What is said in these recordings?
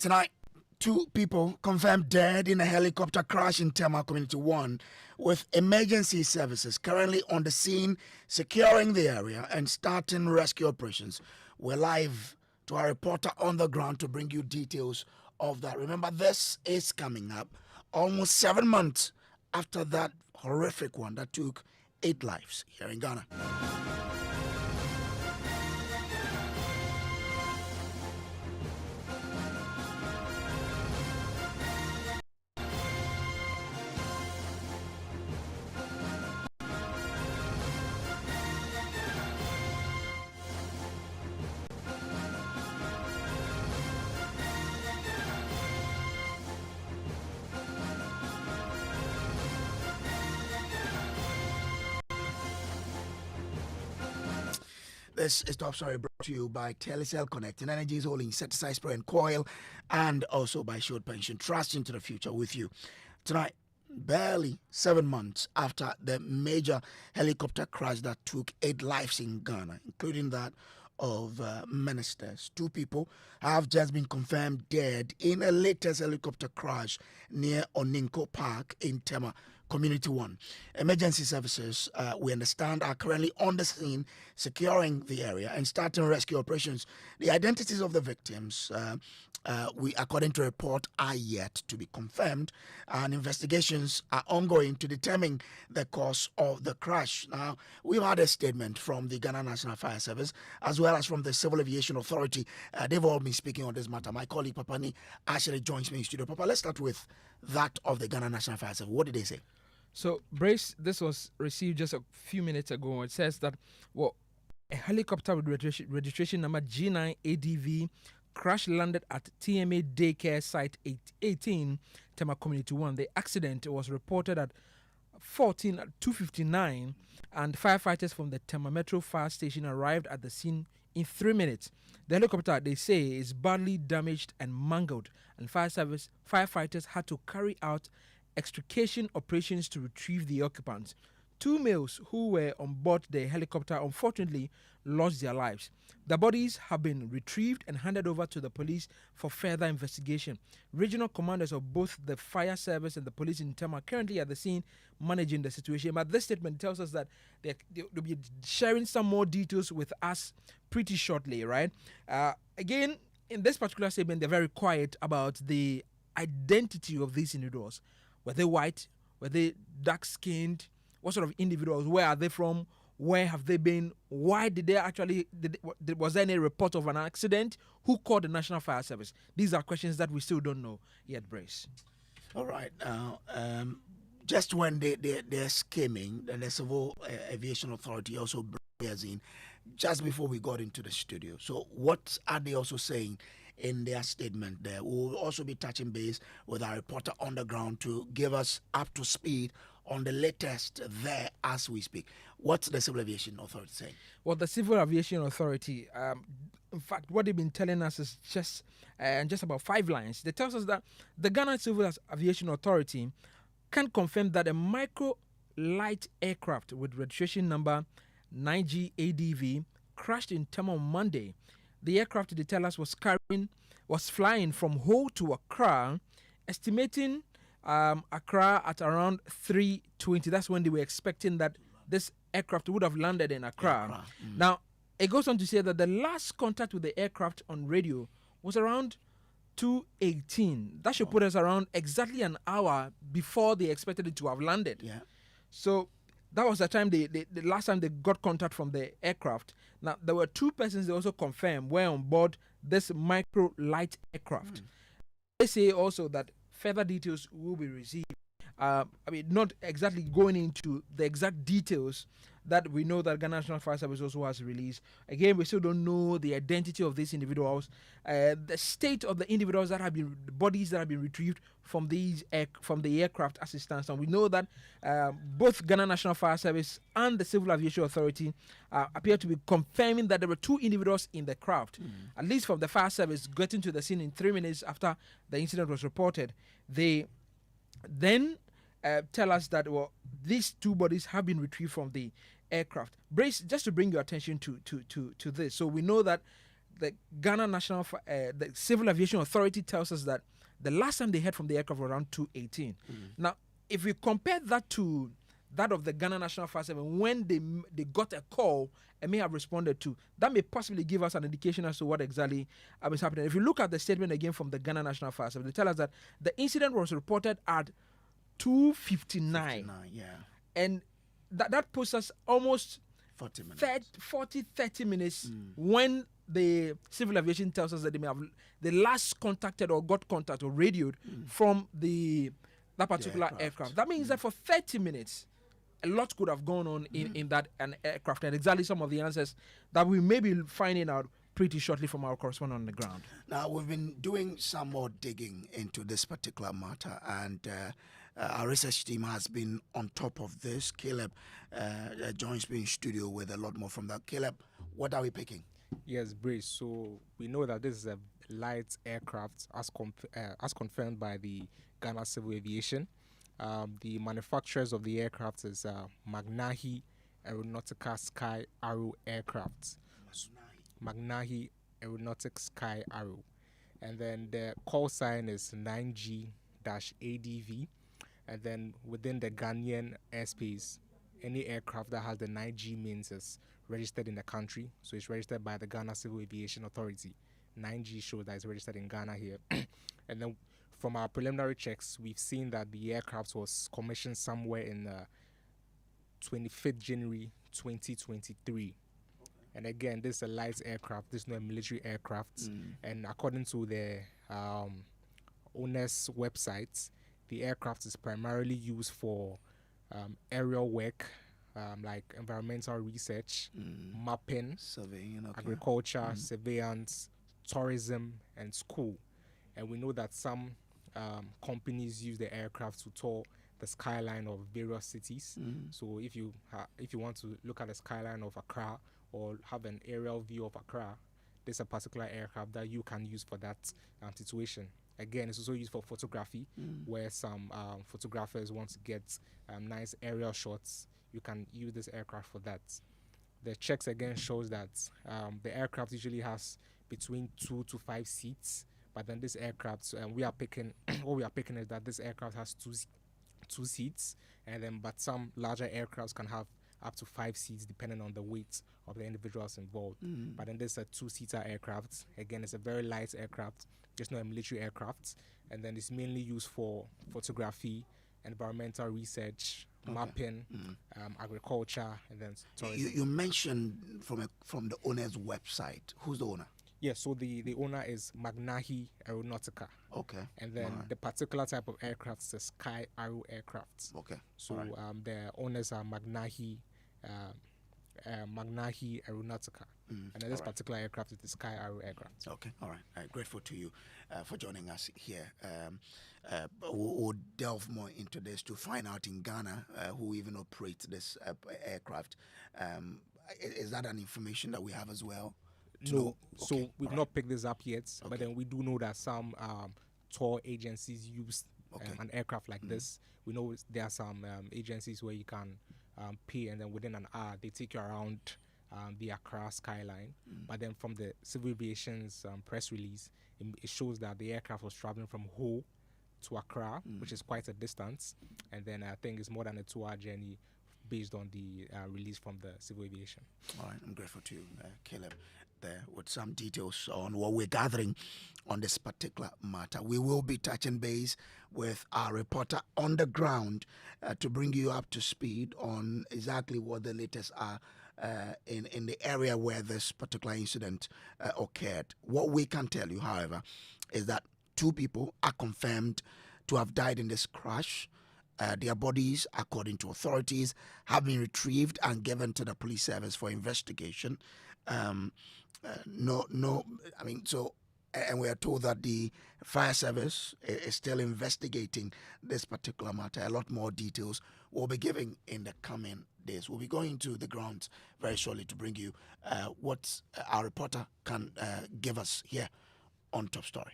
Tonight, two people confirmed dead in a helicopter crash in Tema Community 1, with emergency services currently on the scene, securing the area and starting rescue operations. We're live to our reporter on the ground to bring you details of that. Remember, this is coming up almost 7 months after that horrific one that took 8 lives here in Ghana. This is Top Story brought to you by Telecel Connect and Energy's Holding Insecticide Spray and Coil, and also by Shield Pension. Trust into the future with you. Tonight, barely 7 months after the major helicopter crash that took 8 lives in Ghana, including that of ministers. 2 people have just been confirmed dead in a latest helicopter crash near Oninko Park in Tema Community 1. Emergency services, we understand, are currently on the scene, securing the area and starting rescue operations. The identities of the victims, according to a report, are yet to be confirmed, and investigations are ongoing to determine the cause of the crash. Now, we've had a statement from the Ghana National Fire Service as well as from the Civil Aviation Authority. They've all been speaking on this matter. My colleague Papani actually joins me in studio. Papa, let's start with that of the Ghana National Fire Service. What did they say? So, Brace, this was received just a few minutes ago. It says that, a helicopter with registration number G9ADV crash landed at TMA Daycare Site 18, Tema Community 1. The accident was reported at 2:59, and firefighters from the Tema Metro Fire Station arrived at the scene in 3 minutes. The helicopter, they say, is badly damaged and mangled, and firefighters had to carry out extrication operations to retrieve the occupants. 2 males who were on board the helicopter unfortunately lost their lives. The bodies have been retrieved and handed over to the police for further investigation. Regional commanders of both the fire service and the police in Tema are currently at the scene managing the situation. But this statement tells us that they'll be sharing some more details with us pretty shortly, right? Again, in this particular statement, they're very quiet about the identity of these individuals. Were they white? Were they dark-skinned? What sort of individuals? Where are they from? Where have they been? Why did they actually... was there any report of an accident? Who called the National Fire Service? These are questions that we still don't know yet, Brace. All right. Now, just when they're scheming, the Civil Aviation Authority also brings in just before we got into the studio. So what are they also saying in their statement there? We'll also be touching base with our reporter on the ground to give us up to speed on the latest there as we speak. What's the Civil Aviation Authority saying? Well, the Civil Aviation Authority, in fact, what they've been telling us is just about 5 lines. They tell us that the Ghana Civil Aviation Authority can confirm that a micro light aircraft with registration number 9G-ADV crashed in Tema on Monday. The aircraft, they tell us, was flying from Ho to Accra, estimating Accra at around 3:20. That's when they were expecting that this aircraft would have landed in Accra. Now, it goes on to say that the last contact with the aircraft on radio was around 2:18. That should put us around exactly an hour before they expected it to have landed. Yeah. So that was the time the last time they got contact from the aircraft. Now, there were 2 persons they also confirmed were on board this micro light aircraft. They say also that further details will be received. Not exactly going into the exact details that we know that Ghana National Fire Service also has released. Again, we still don't know the identity of these individuals, the state of the individuals that have been, the bodies that have been retrieved from the aircraft assistance. And we know that both Ghana National Fire Service and the Civil Aviation Authority appear to be confirming that there were 2 individuals in the craft. At least from the fire service getting to the scene in 3 minutes after the incident was reported. They then tell us that these 2 bodies have been retrieved from the aircraft. Brace, just to bring your attention to this. So we know that the Ghana the Civil Aviation Authority tells us that the last time they heard from the aircraft was around 2:18. Now, if we compare that to that of the Ghana National Fire Service, when they got a call and may have responded to, that may possibly give us an indication as to what exactly is happening. If you look at the statement again from the Ghana National Fire Service, they tell us that the incident was reported at 2:59. Yeah. And that puts us almost 40 minutes. 30 minutes when the Civil Aviation tells us that they last contacted or got contact or radioed from that particular aircraft. That means that for 30 minutes, a lot could have gone on in that an aircraft, and exactly some of the answers that we may be finding out pretty shortly from our correspondent on the ground. Now, we've been doing some more digging into this particular matter, and our research team has been on top of this. Caleb joins me in studio with a lot more from that. Caleb, what are we picking? Yes, Brace. So we know that this is a light aircraft as confirmed by the Ghana Civil Aviation. The manufacturers of the aircraft is Magnahi Aeronautica Sky Arrow Aircraft. Magnahi Aeronautic Sky Arrow. And then the call sign is 9G-ADV. And then within the Ghanaian airspace, any aircraft that has the 9G means is registered in the country. So it's registered by the Ghana Civil Aviation Authority. 9G shows that it's registered in Ghana here. And then from our preliminary checks, we've seen that the aircraft was commissioned somewhere in 25th January 2023. And again, this is a light aircraft. This is not a military aircraft. And according to the owner's website, the aircraft is primarily used for aerial work, like environmental research, mapping, Surveying, agriculture, surveillance, tourism, and school. And we know that some companies use the aircraft to tour the skyline of various cities. So if you want to look at the skyline of Accra or have an aerial view of Accra, there's a particular aircraft that you can use for that situation. Again, it's also used for photography, where some photographers want to get nice aerial shots. You can use this aircraft for that. The checks again shows that the aircraft usually has between 2 to 5 seats, but then this aircraft, what we are picking is that this aircraft has two seats, and then but some larger aircrafts can have up to 5 seats depending on the weight of the individuals involved. But then there's a 2-seater aircraft. Again, it's a very light aircraft. It's not a military aircraft, and then it's mainly used for photography, environmental research, mapping, agriculture, and then tourism. You mentioned from the owner's website. Who's the owner? Yes, so the owner is Magnahi Aeronautica. Okay. And then the particular type of aircraft is a Sky Arrow aircraft. Okay. So the owners are Magnahi Aeronautica. And then this particular aircraft is the Sky Arrow aircraft. Okay, all right. Grateful to you for joining us here. We'll delve more into this to find out in Ghana who even operates this aircraft. Is that an information that we have as well? No, so we've not picked this up yet, but then we do know that some tour agencies use an aircraft like this. We know there are some agencies where you can pay, and then within an hour they take you around the Accra skyline. But then from the Civil Aviation's press release, it shows that the aircraft was traveling from Ho to Accra, which is quite a distance, and then I think it's more than a 2-hour journey based on the release from the Civil Aviation. All right, I'm grateful to you, Caleb, there with some details on what we're gathering on this particular matter. We will be touching base with our reporter on the ground to bring you up to speed on exactly what the latest are in the area where this particular incident occurred. What we can tell you, however, is that 2 people are confirmed to have died in this crash. Their bodies, according to authorities, have been retrieved and given to the police service for investigation. And we are told that the fire service is still investigating this particular matter. A lot more details we'll be giving in the coming days. We'll be going to the grounds very shortly to bring you what our reporter can give us here on Top Story.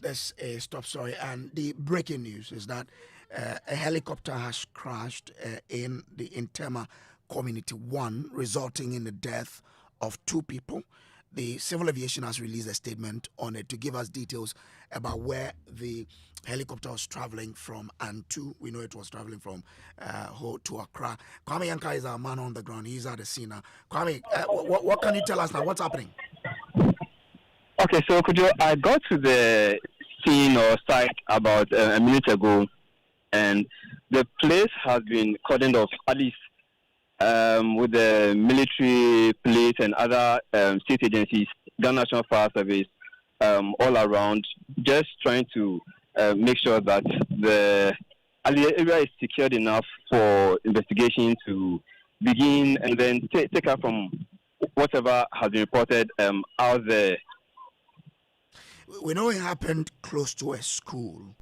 There's a stop story, and the breaking news is that a helicopter has crashed in Tema Community 1, resulting in the death of 2 people. The Civil Aviation has released a statement on it to give us details about where the helicopter was traveling from and to. We know it was traveling from to Accra. Kwame Yanka is our man on the ground. He's at the scene now. Kwame, what can you tell us now? What's happening? Okay, so Kojo, I got to the scene or site about a minute ago, and the place has been cordoned off, at least with the military, police, and other state agencies, Ghana National Fire Service, all around, just trying to make sure that the area is secured enough for investigation to begin, and then take out from whatever has been reported out there. We know it happened close to a school.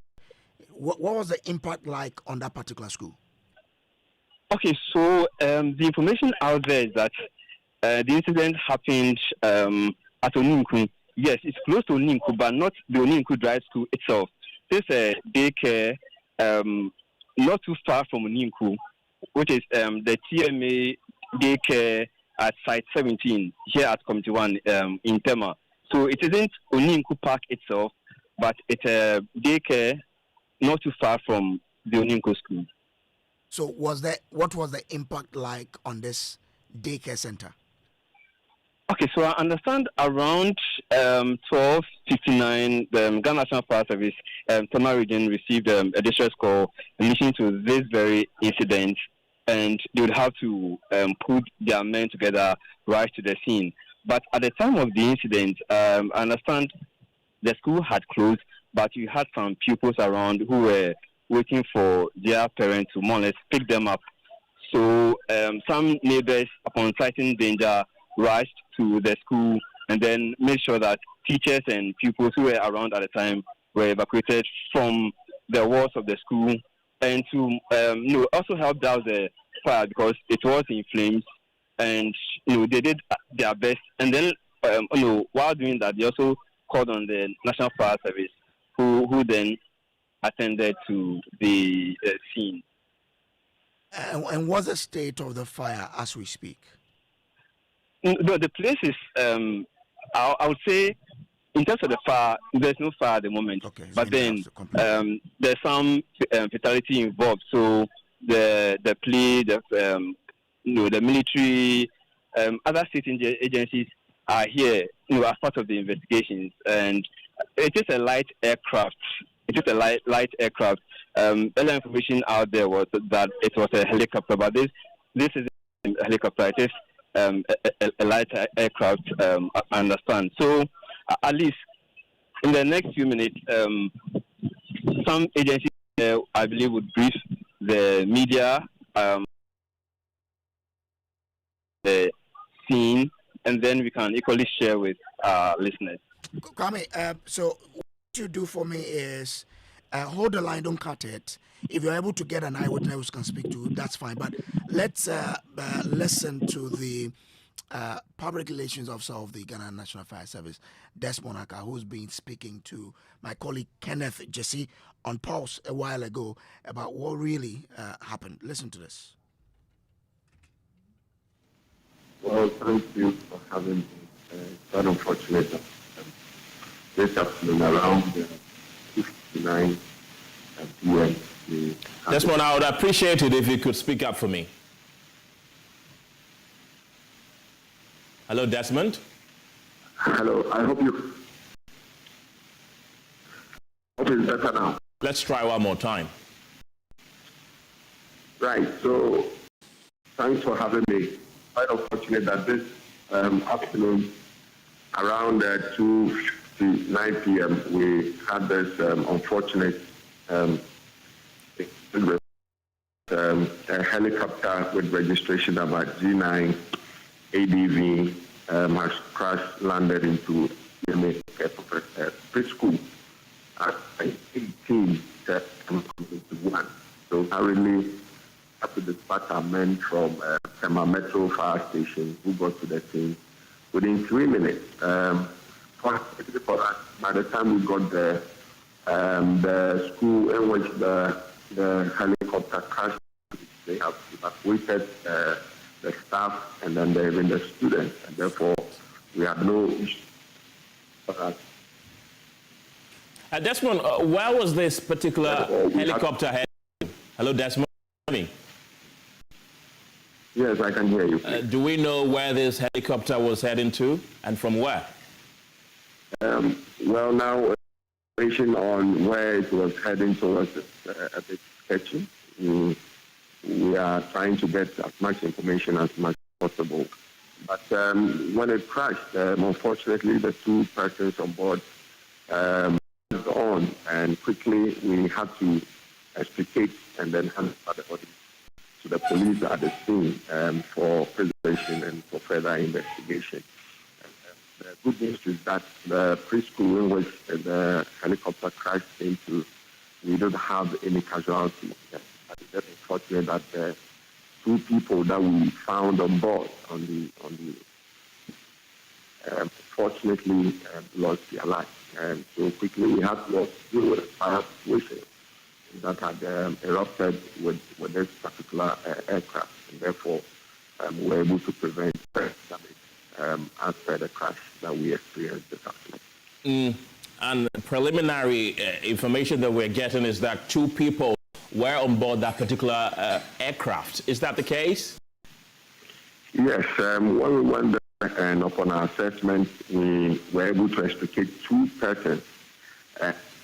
What was the impact like on that particular school? Okay, so the information out there is that the incident happened at Oninku. Yes, it's close to Oninku, but not the Oninku Drive School itself. There's a daycare not too far from Oninku, which is the TMA daycare at Site 17 here at Committee 1 in Tema. So it isn't Oninku Park itself, but it's a daycare not too far from the Oninku school. So what was the impact like on this daycare center? Okay, so I understand around 12:59, the Ghana National Fire Service, Tema region received a distress call in relation to this very incident, and they would have to put their men together, right to the scene. But at the time of the incident, I understand the school had closed, but you had some pupils around who were waiting for their parents to more or less pick them up. So some neighbors, upon sighting danger, rushed to the school and then made sure that teachers and pupils who were around at the time were evacuated from the walls of the school, and to also help down the fire because it was in flames, and they did their best. And then while doing that, they also called on the National Fire Service, who then attended to the scene. And what's the state of the fire as we speak? No, the place is, I would say, in terms of the fire, there's no fire at the moment. Okay, but then there's some fatality involved. So the police, the military, other state agencies are here, as part of the investigations. And it is a light aircraft. Light aircraft. Earlier information out there was that it was a helicopter, but this is a helicopter. It is a light aircraft, I understand. So at least in the next few minutes, some agencies, I believe, would brief the media, the scene, and then we can equally share with our listeners. Kwame, so what you do for me is hold the line, don't cut it. If you're able to get an eyewitness who can speak to, that's fine. But let's listen to the public relations officer of the Ghana National Fire Service, Desmond Aka, who's been speaking to my colleague Kenneth Gyasi on Pulse a while ago about what really happened. Listen to this. Well, thank you for having me. It's quite unfortunate that this afternoon around 6:59 p.m. Desmond, I would appreciate it if you could speak up for me. Hello, Desmond. Hello, I hope it's better now. Let's try one more time. Right, so thanks for having me. Quite unfortunate that this afternoon around 2:59 p.m. we had this unfortunate a helicopter with registration number G9 ADV has crashed, landed into TMA Helicopter preschool at 18:21. So currently have to dispatch our men from Tema Metro Fire Station who got to the scene within 3 minutes. By the time we got there, the school in which the helicopter crashed, they have evacuated the staff and then even the students, and therefore we have no issue. Desmond, where was this particular helicopter heading? Hello, Desmond. Yes, I can hear you. Do we know where this helicopter was heading to and from where? Well, now, information on where it was heading towards a bit sketchy. We are trying to get as much information as much as possible. But when it crashed, unfortunately, the two persons on board on, and quickly we had to extricate and then hand the body to the police at the scene for preservation and for further investigation. The good news is that the preschool in which the helicopter crashed into, we don't have any casualties. But it's just unfortunate that the two people that we found on board fortunately lost their lives. And so quickly we had to deal with a fire situation that had erupted with this particular aircraft, and therefore we were able to prevent damage after the crash that we experienced this afternoon. And preliminary information that we're getting is that two people were on board that particular aircraft. Is that the case? Yes. When we went there and upon our assessment, we were able to extricate two persons.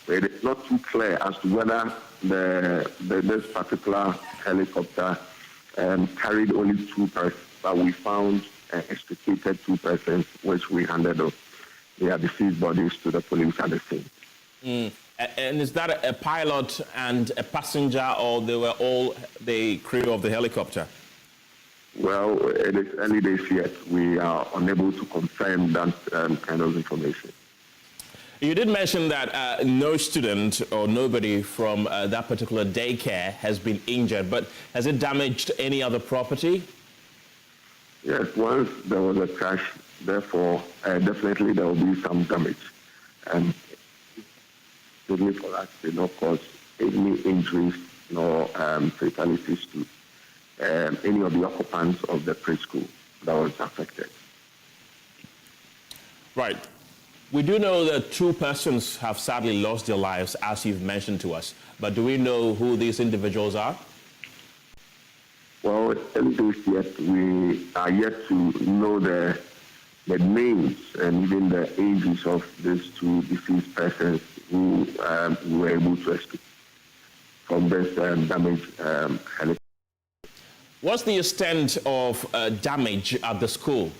It is not too clear as to whether this particular helicopter carried only two persons, but we found extricated two persons, which we handed over their deceased bodies to the police at the scene. And is that a pilot and a passenger, or they were all the crew of the helicopter? Well, it is early days yet. We are unable to confirm that kind of information. You did mention that no student or nobody from that particular daycare has been injured, but has it damaged any other property? Yes, once there was a crash, therefore definitely there will be some damage. And certainly for us, did not cause any injuries nor fatalities to any of the occupants of the preschool that was affected. Right. We do know that two persons have sadly lost their lives, as you've mentioned to us. But do we know who these individuals are? Well, early days yet, we are yet to know the names and even the ages of these two deceased persons who we were able to escape from this damaged helicopter. What's the extent of damage at the school?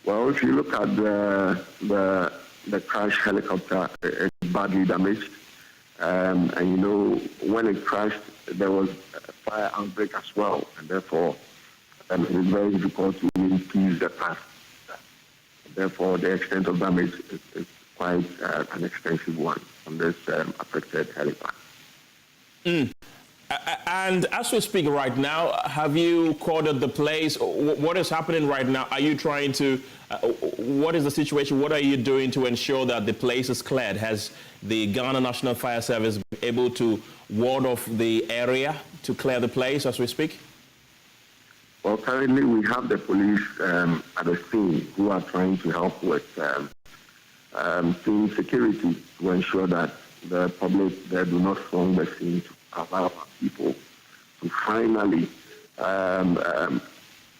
Well, if you look at the crash helicopter, it's badly damaged. And you know, when it crashed, there was a fire outbreak as well, and therefore it is very difficult to even piece the path. Therefore, the extent of damage is quite an extensive one on this affected helipad. And as we speak right now, have you cordoned the place? What is happening right now? Are you trying to, what is the situation? What are you doing to ensure that the place is cleared? Has the Ghana National Fire Service been able to ward off the area to clear the place as we speak? Well, currently we have the police at the scene who are trying to help with scene security to ensure that the public there do not form the scene to allow people to finally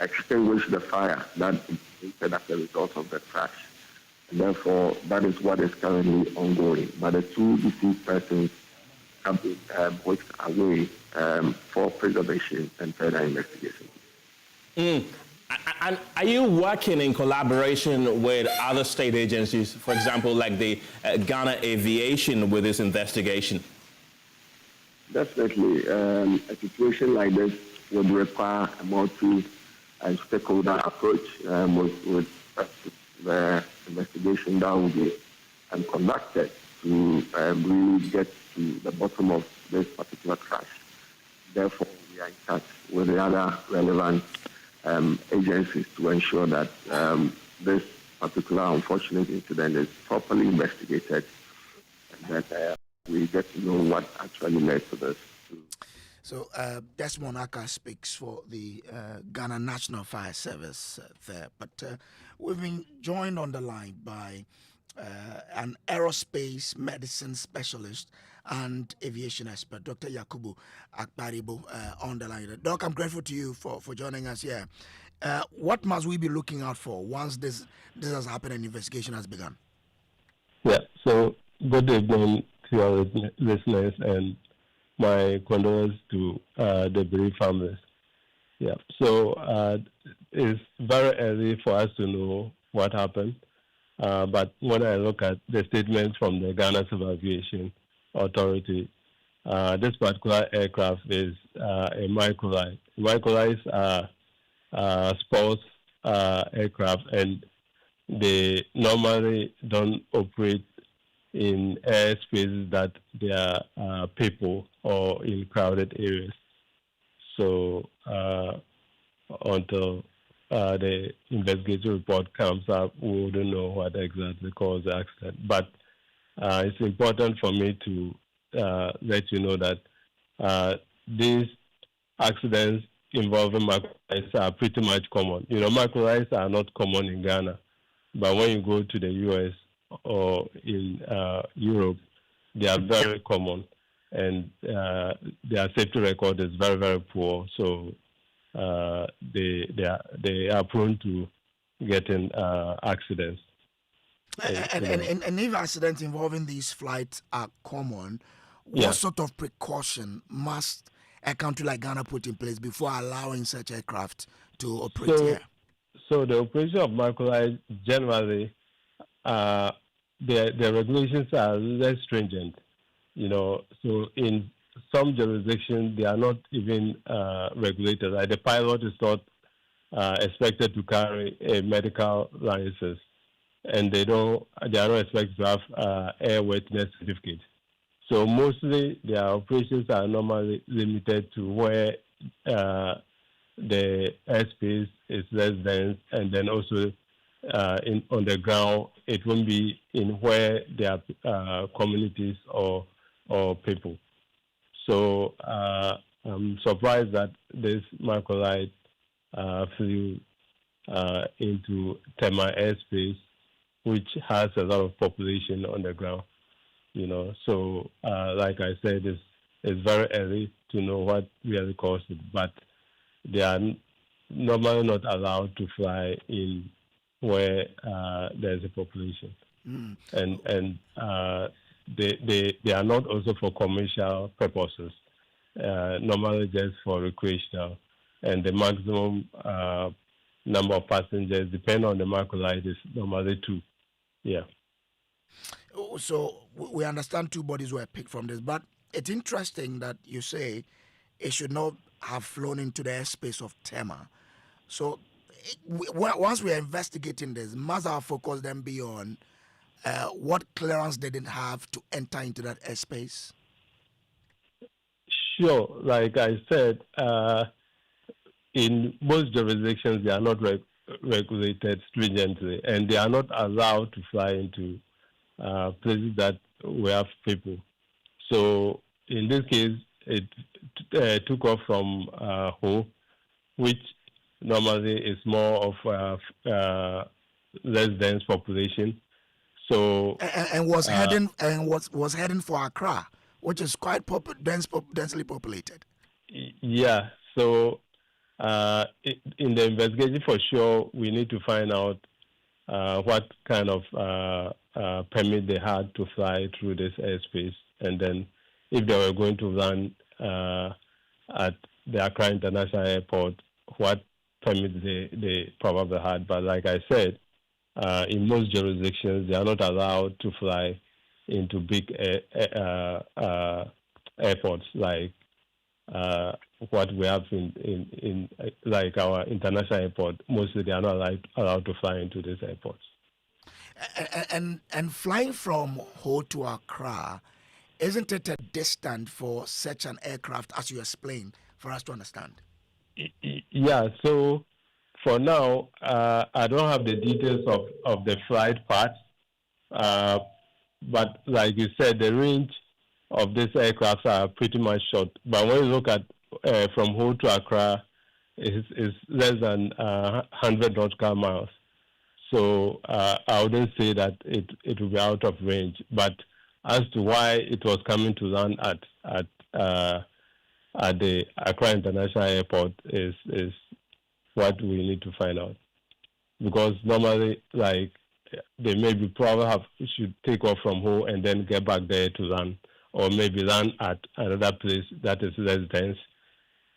extinguish the fire that existed as a result of the crash. And therefore, that is what is currently ongoing. But the two deceased persons have been whisked away for preservation and further investigation. And are you working in collaboration with other state agencies, for example, like the Ghana Aviation with this investigation? Definitely. A situation like this would require a multi-stakeholder approach with the investigation that will be conducted to really get to the bottom of this particular crash. Therefore, we are in touch with the other relevant agencies to ensure that this particular unfortunate incident is properly investigated and that we get to know what actually led to this. So Desmond Aka speaks for the Ghana National Fire Service there, but we've been joined on the line by an aerospace medicine specialist and aviation expert, Dr. Yakubu Akparibo, on the line. Doc, I'm grateful to you for joining us here. What must we be looking out for once this has happened and investigation has begun? Yeah, so good evening to your listeners and my condolences to the bereaved families. Yeah, so it's very early for us to know what happened. But when I look at the statements from the Ghana Civil Aviation Authority, this particular aircraft is a microlight. Microlights are sports aircraft, and they normally don't operate in airspaces that there are people or in crowded areas. So until the investigation report comes up, we wouldn't know what exactly caused the accident. But it's important for me to let you know that these accidents involving microlights are pretty much common. You know, microlights are not common in Ghana, but when you go to the US or in Europe, they are very common, and their safety record is very, very poor. So they are prone to getting accidents. And if accidents involving these flights are common, what sort of precaution must a country like Ghana put in place before allowing such aircraft to operate here? So the operation of microlights generally, the regulations are less stringent. You know, so in some jurisdictions they are not even regulated. Like the pilot is not expected to carry a medical license, and they are not expected to have airworthiness certificate. So mostly their operations are normally limited to where the airspace is less dense, and then also on the ground it won't be in where there are communities or people. So I'm surprised that this microlight flew into Tema airspace, which has a lot of population on the ground. You know, so like I said, it's very early to know what really caused it, but they are normally not allowed to fly in where there's a population, and they are not also for commercial purposes. Normally just for recreational, and the maximum number of passengers, depending on the microlight, is normally 2. Yeah. So we understand 2 bodies were picked from this, but it's interesting that you say it should not have flown into the airspace of Tema. So once we are investigating this, must our focus then be on what clearance they didn't have to enter into that airspace? Sure. Like I said, in most jurisdictions, they are not regulated stringently, and they are not allowed to fly into places that we have people. So in this case, it took off from Ho, which normally is more of less dense population. So and was heading for Accra, which is quite densely populated. Yeah. So in the investigation, for sure, we need to find out what kind of permit they had to fly through this airspace, and then if they were going to land at the Accra International Airport, what permit they probably had. But like I said, in most jurisdictions, they are not allowed to fly into big airports like what we have in like our international airport. Mostly, they are not allowed to fly into these airports. And flying from Ho to Accra, isn't it a distance for such an aircraft, as you explained, for us to understand? Yeah, so for now, I don't have the details of the flight path, But like you said, the range of these aircrafts are pretty much short. But when you look at from Ho to Accra, is less than 100 nautical miles. So I wouldn't say that it will be out of range. But as to why it was coming to land at the Accra International Airport is what we need to find out. Because normally, like, they maybe probably should take off from Ho and then get back there to land, or maybe land at another place that is less dense,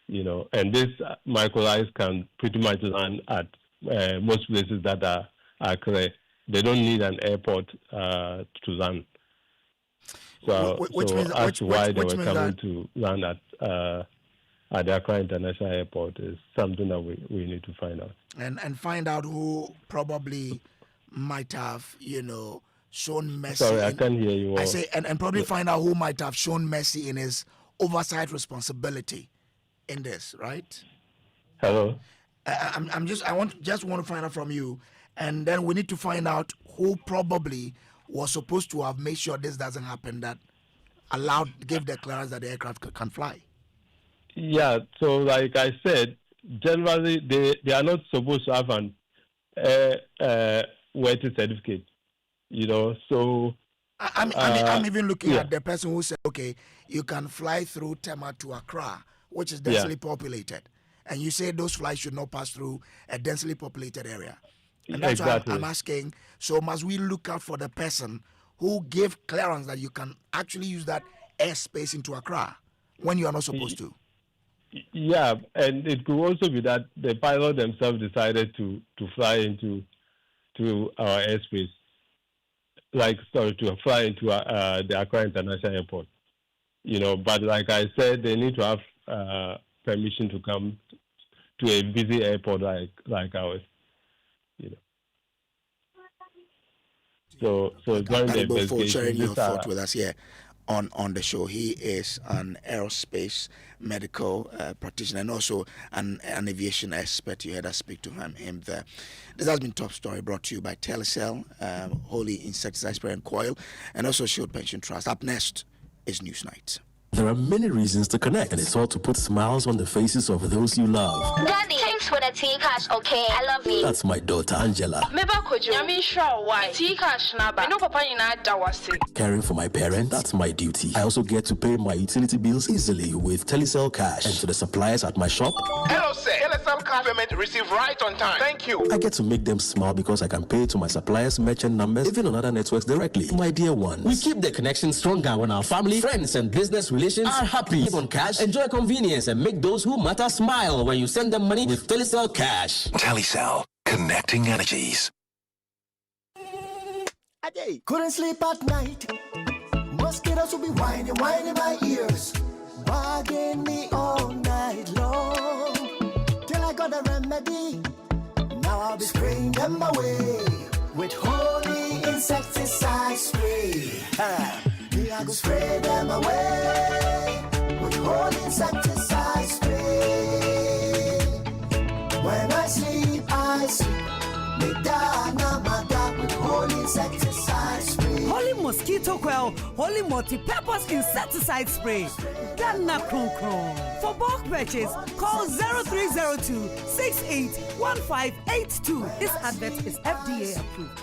And this microlights can pretty much land at most places that are clear. They don't need an airport to land. Which means why they were coming to land at the Accra International Airport is something that we need to find out. And find out who probably might have, shown mercy. Sorry, I can't hear you. I say, and probably find out who might have shown mercy in his oversight responsibility in this, right? Hello. I want to find out from you, and then we need to find out who probably was supposed to have made sure this doesn't happen, that give the clearance that the aircraft can fly. Yeah. So, like I said, generally they are not supposed to have an waiting certificate, So I'm even looking at the person who said, okay, you can fly through Tema to Accra, which is densely populated, and you say those flights should not pass through a densely populated area. And that's why I'm asking. So must we look out for the person who gave clearance that you can actually use that airspace into Accra when you are not supposed to? Yeah, and it could also be that the pilot themselves decided to fly into our airspace, to fly into the Accra International Airport. But like I said, they need to have permission to come to a busy airport like ours. So during the investigation, for sharing your thoughts with us here on the show. He is an aerospace medical practitioner and also an aviation expert. You heard us speak to him there. This has been Top Story, brought to you by Telecel, Holy Insecticide Spray and Coil, and also Shield Pension Trust. Up next is Newsnight. There are many reasons to connect, and it's all to put smiles on the faces of those you love. Daddy, thanks for the tea cash, okay? I love you. That's my daughter, Angela. Meba Kojo, I mean sure why? Tea cash naba. No papa in Dawasi. Caring for my parents, that's my duty. I also get to pay my utility bills easily with Telecel Cash. And to the suppliers at my shop. Hello, sir. Telecel Cash payment received right on time. Thank you. I get to make them smile because I can pay to my suppliers' merchant numbers, even on other networks directly. My dear ones. We keep the connection stronger when our family, friends, and business relations are happy. Live on cash, enjoy convenience, and make those who matter smile when you send them money with Telecel Cash. Telecel, connecting energies. Couldn't sleep at night. Mosquitoes will be whining my ears, bugging me all night long. Till I got a remedy. Now I'll be spraying them away with holy insecticide spray. I go spray them away with holy insecticide spray. When I sleep, me dana mada with holy insecticide spray. Holy mosquito coil, holy multi-purpose insecticide spray. Dana kron kron. For bulk purchase, call 0302 681582. This advert is FDA approved.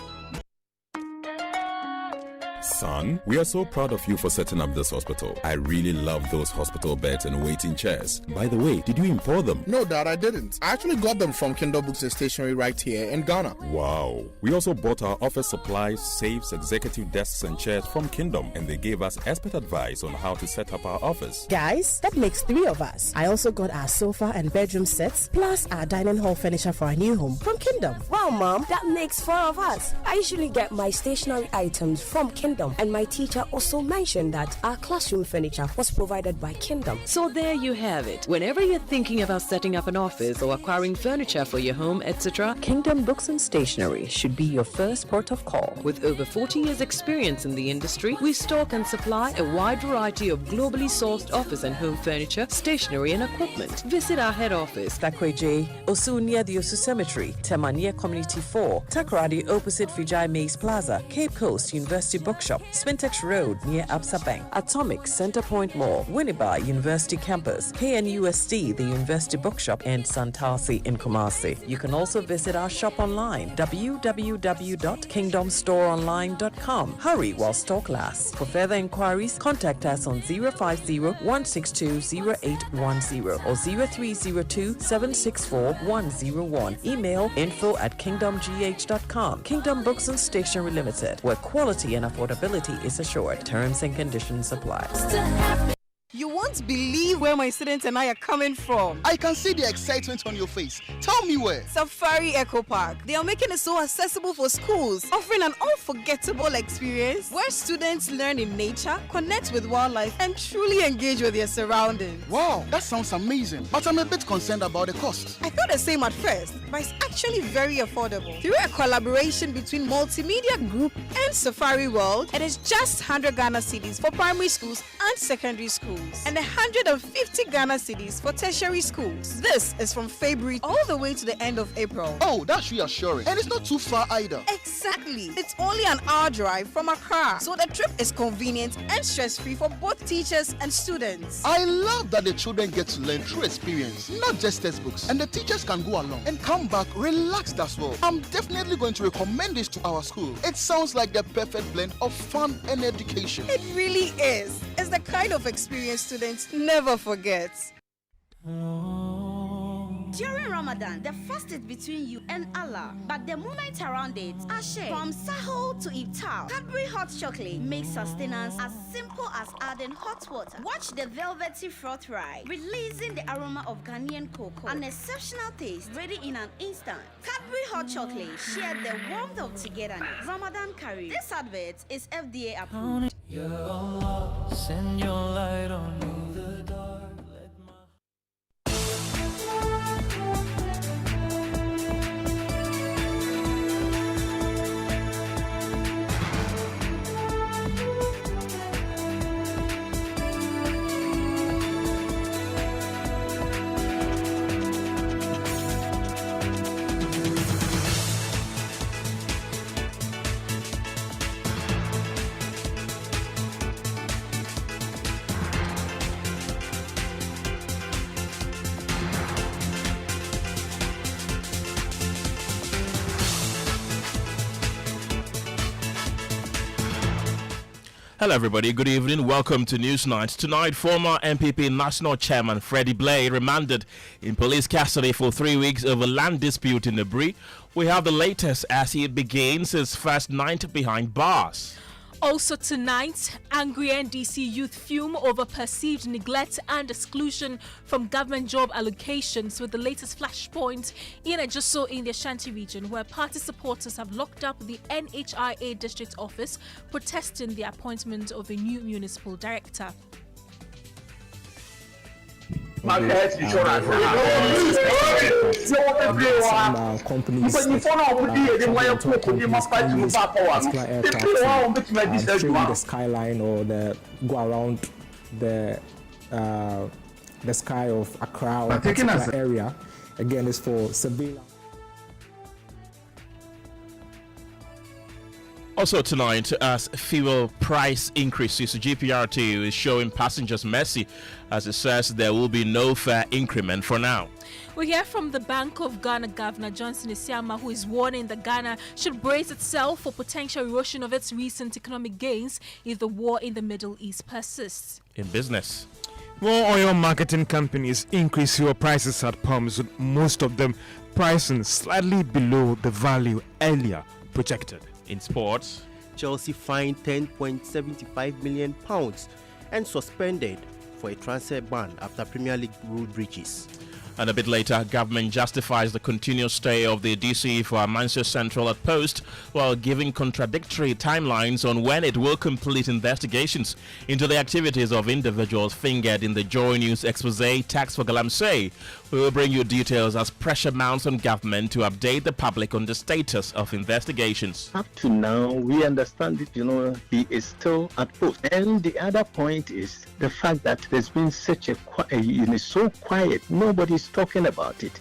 Son, we are so proud of you for setting up this hospital. I really love those hospital beds and waiting chairs. By the way, did you import them? No, Dad, I didn't. I actually got them from Kindle Books and Stationery right here in Ghana. Wow. We also bought our office supplies, safes, executive desks and chairs from Kingdom, and they gave us expert advice on how to set up our office. Guys, that makes 3 of us. I also got our sofa and bedroom sets, plus our dining hall furniture for our new home from Kingdom. Wow, Mom, that makes 4 of us. I usually get my stationery items from Kingdom. And my teacher also mentioned that our classroom furniture was provided by Kingdom. So there you have it. Whenever you're thinking about setting up an office or acquiring furniture for your home, etc., Kingdom Books and Stationery should be your first port of call. With over 40 years experience in the industry, we stock and supply a wide variety of globally sourced office and home furniture, stationery and equipment. Visit our head office, Takweje, Osu near the Osu Cemetery, Tema near Community 4, Takoradi opposite Vijay Mays Plaza, Cape Coast, University Bookshop, Bookshop, Spintex Road near Absa Bank, Atomic, Centerpoint Mall, Winneba University Campus, KNUST, the University Bookshop, and Santasi in Kumasi. You can also visit our shop online, www.kingdomstoreonline.com. Hurry while stock lasts. For further inquiries, contact us on 050-162-0810 or 0302-764-101. Email info@kingdomgh.com. Kingdom Books and Stationery Limited, where quality and affordability is assured. Terms and conditions apply. You won't believe where my students and I are coming from. I can see the excitement on your face. Tell me where. Safari Eco Park. They are making it so accessible for schools, offering an unforgettable experience where students learn in nature, connect with wildlife, and truly engage with their surroundings. Wow, that sounds amazing. But I'm a bit concerned about the cost. I thought the same at first, but it's actually very affordable. Through a collaboration between Multimedia Group and Safari World, it is just 100 Ghana cedis for primary schools and secondary schools, and 150 Ghana cedis for tertiary schools. This is from February all the way to the end of April. Oh, that's reassuring. And it's not too far either. Exactly. It's only an hour drive from Accra, so the trip is convenient and stress-free for both teachers and students. I love that the children get to learn through experience, not just textbooks. And the teachers can go along and come back relaxed as well. I'm definitely going to recommend this to our school. It sounds like the perfect blend of fun and education. It really is. It's the kind of experience students never forget. During Ramadan, the fast is between you and Allah, but the moments around it are shared. From Sahur to Iftar, Cadbury Hot Chocolate makes sustenance as simple as adding hot water. Watch the velvety froth ride, releasing the aroma of Ghanaian cocoa, an exceptional taste, ready in an instant. Cadbury Hot Chocolate, share the warmth of togetherness. Ramadan curry. This advert is FDA approved. Ya Allah, send your light on me the dark. Hello everybody, good evening, welcome to Newsnight. Tonight, former MPP National Chairman Freddy Blay remanded in police custody for 3 weeks over land dispute in the Bree. We have the latest as he begins his first night behind bars. Also tonight, angry NDC youth fume over perceived neglect and exclusion from government job allocations, with the latest flashpoint in Ajoso in the Ashanti region, where party supporters have locked up the NHIA district office, protesting the appointment of a new municipal director. Some companies showing the skyline or go around the sky of Accra or particular area. Again, it's for surveillance. Also tonight, as fuel price increases, GPRT is showing passengers mercy as it says there will be no fare increment for now. We hear from the Bank of Ghana Governor Johnson Isiama, who is warning that Ghana should brace itself for potential erosion of its recent economic gains if the war in the Middle East persists. In business, more oil marketing companies increase fuel prices at pumps, with most of them pricing slightly below the value earlier projected. In sports, Chelsea fined £10.75 million and suspended for a transfer ban after Premier League rule breaches. And a bit later, government justifies the continuous stay of the DC for Manchester Central at post while giving contradictory timelines on when it will complete investigations into the activities of individuals fingered in the Joy News expose Tax for Galamsey. We will bring you details as pressure mounts on government to update the public on the status of investigations. Up to now, we understand that, he is still at post. And the other point is the fact that there's been such so quiet. Nobody's talking about it.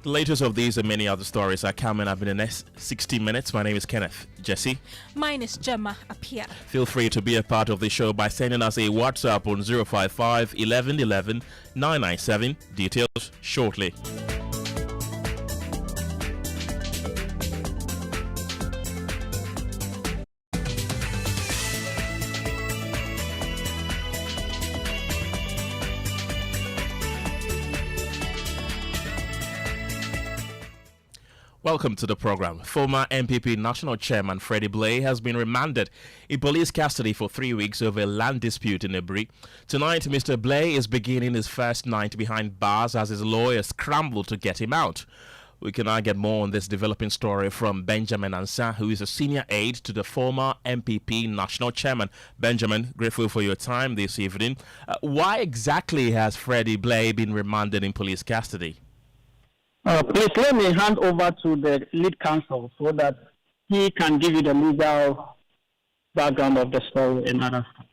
The latest of these and many other stories are coming up in the next 60 minutes. My name is Kenneth. Gyasi. Mine is Gemma, Appiah. Feel free to be a part of the show by sending us a WhatsApp on 055 11 11 997. Details shortly. Welcome to the program. Former MPP National Chairman Freddy Blay has been remanded in police custody for 3 weeks over a land dispute in Ebri. Tonight, Mr. Blay is beginning his first night behind bars as his lawyers scramble to get him out. We can now get more on this developing story from Benjamin Ansah, who is a senior aide to the former MPP National Chairman. Benjamin, grateful for your time this evening. Why exactly has Freddy Blay been remanded in police custody? Please let me hand over to the lead counsel so that he can give you the legal background of the story and other stuff.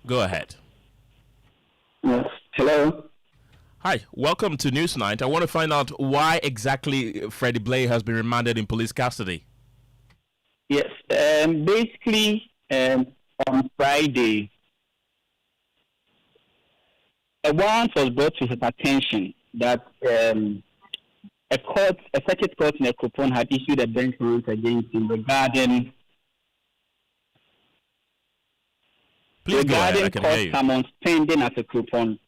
Go ahead. Yes. Hello. Hi, welcome to Newsnight. I want to find out why exactly Freddy Blay has been remanded in police custody. Yes. Basically, on Friday, a warrant was brought to his attention that a circuit court in Recruitment had issued a bench warrant against him regarding court summons pending at Recruitment.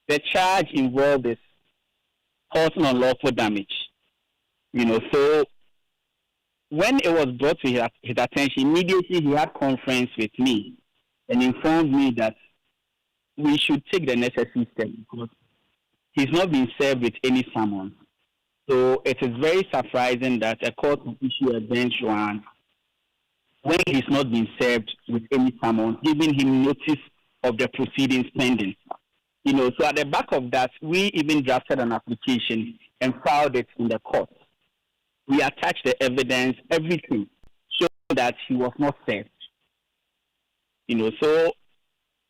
The charge involved is causing unlawful damage. So when it was brought to his attention, immediately he had conference with me and informed me that we should take the necessary steps because he's not been served with any summons. So it is very surprising that a court will issue a bench warrant when he's not been served with any summons, giving him notice of the proceedings pending. So at the back of that, we even drafted an application and filed it in the court. We attached the evidence, everything, so that he was not served. So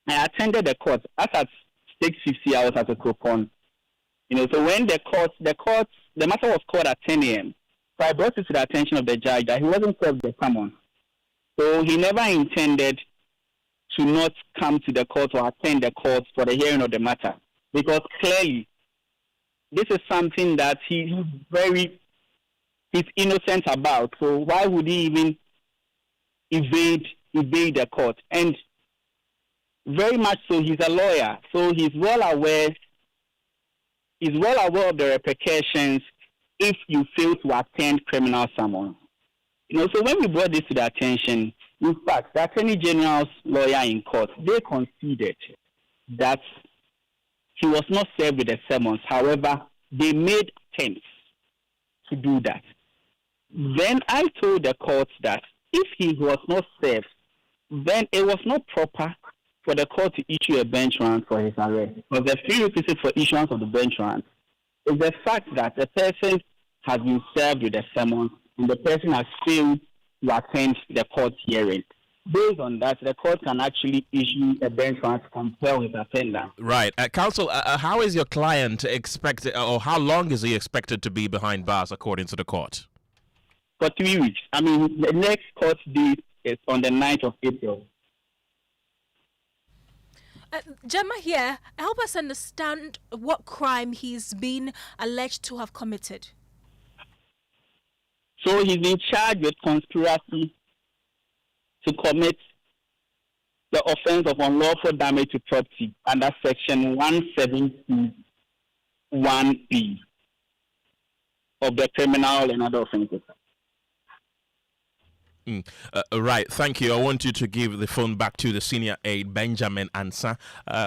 I attended the court as at 6:50 hours at a coupon. So when the matter was called at 10 a.m. So I brought it to the attention of the judge that he wasn't served the summons. So he never intended to not come to the court or attend the court for the hearing of the matter. Because clearly, this is something that he's innocent about. So why would he even evade the court? And very much so, he's a lawyer, so he's well aware of the repercussions if you fail to attend criminal summons. So when we brought this to the attention, in fact, the Attorney General's lawyer in court, they conceded that he was not served with the summons. However, they made attempts to do that. Then I told the court that if he was not served, then it was not proper for the court to issue a bench warrant for his arrest. Because the prerequisite for issuance of the bench warrant is the fact that the person has been served with a summons and the person has failed to attend the court hearing. Based on that, the court can actually issue a bench warrant to compel his attendance. Right. Counsel, how is your client expected, or how long is he expected to be behind bars according to the court? For 3 weeks. The next court date is on the 9th of April. Gemma here, help us understand what crime he's been alleged to have committed. So he's been charged with conspiracy to commit the offense of unlawful damage to property under section 171B of the Criminal and Other Offences. Right, thank you. I want you to give the phone back to the senior aide, Benjamin Ansah,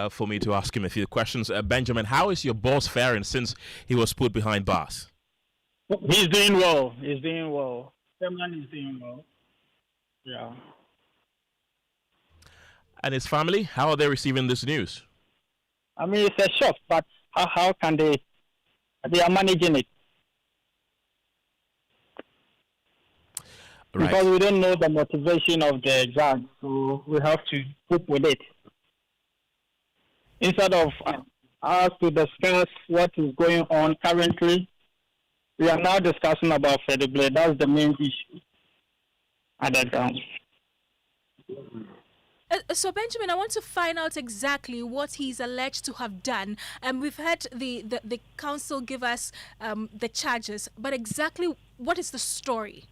for me to ask him a few questions. Benjamin, how is your boss faring since he was put behind bars? He's doing well. Someone is doing well. Yeah. And his family, how are they receiving this news? It's a shock, but how can they are managing it. Right. Because we don't know the motivation of the judge, so we have to cope with it. Instead of As to discuss what is going on currently, we are now discussing about Freddy Blay. That's the main issue at that time. So, Benjamin, I want to find out exactly what he's alleged to have done. We've heard the council give us the charges, but exactly what is the story?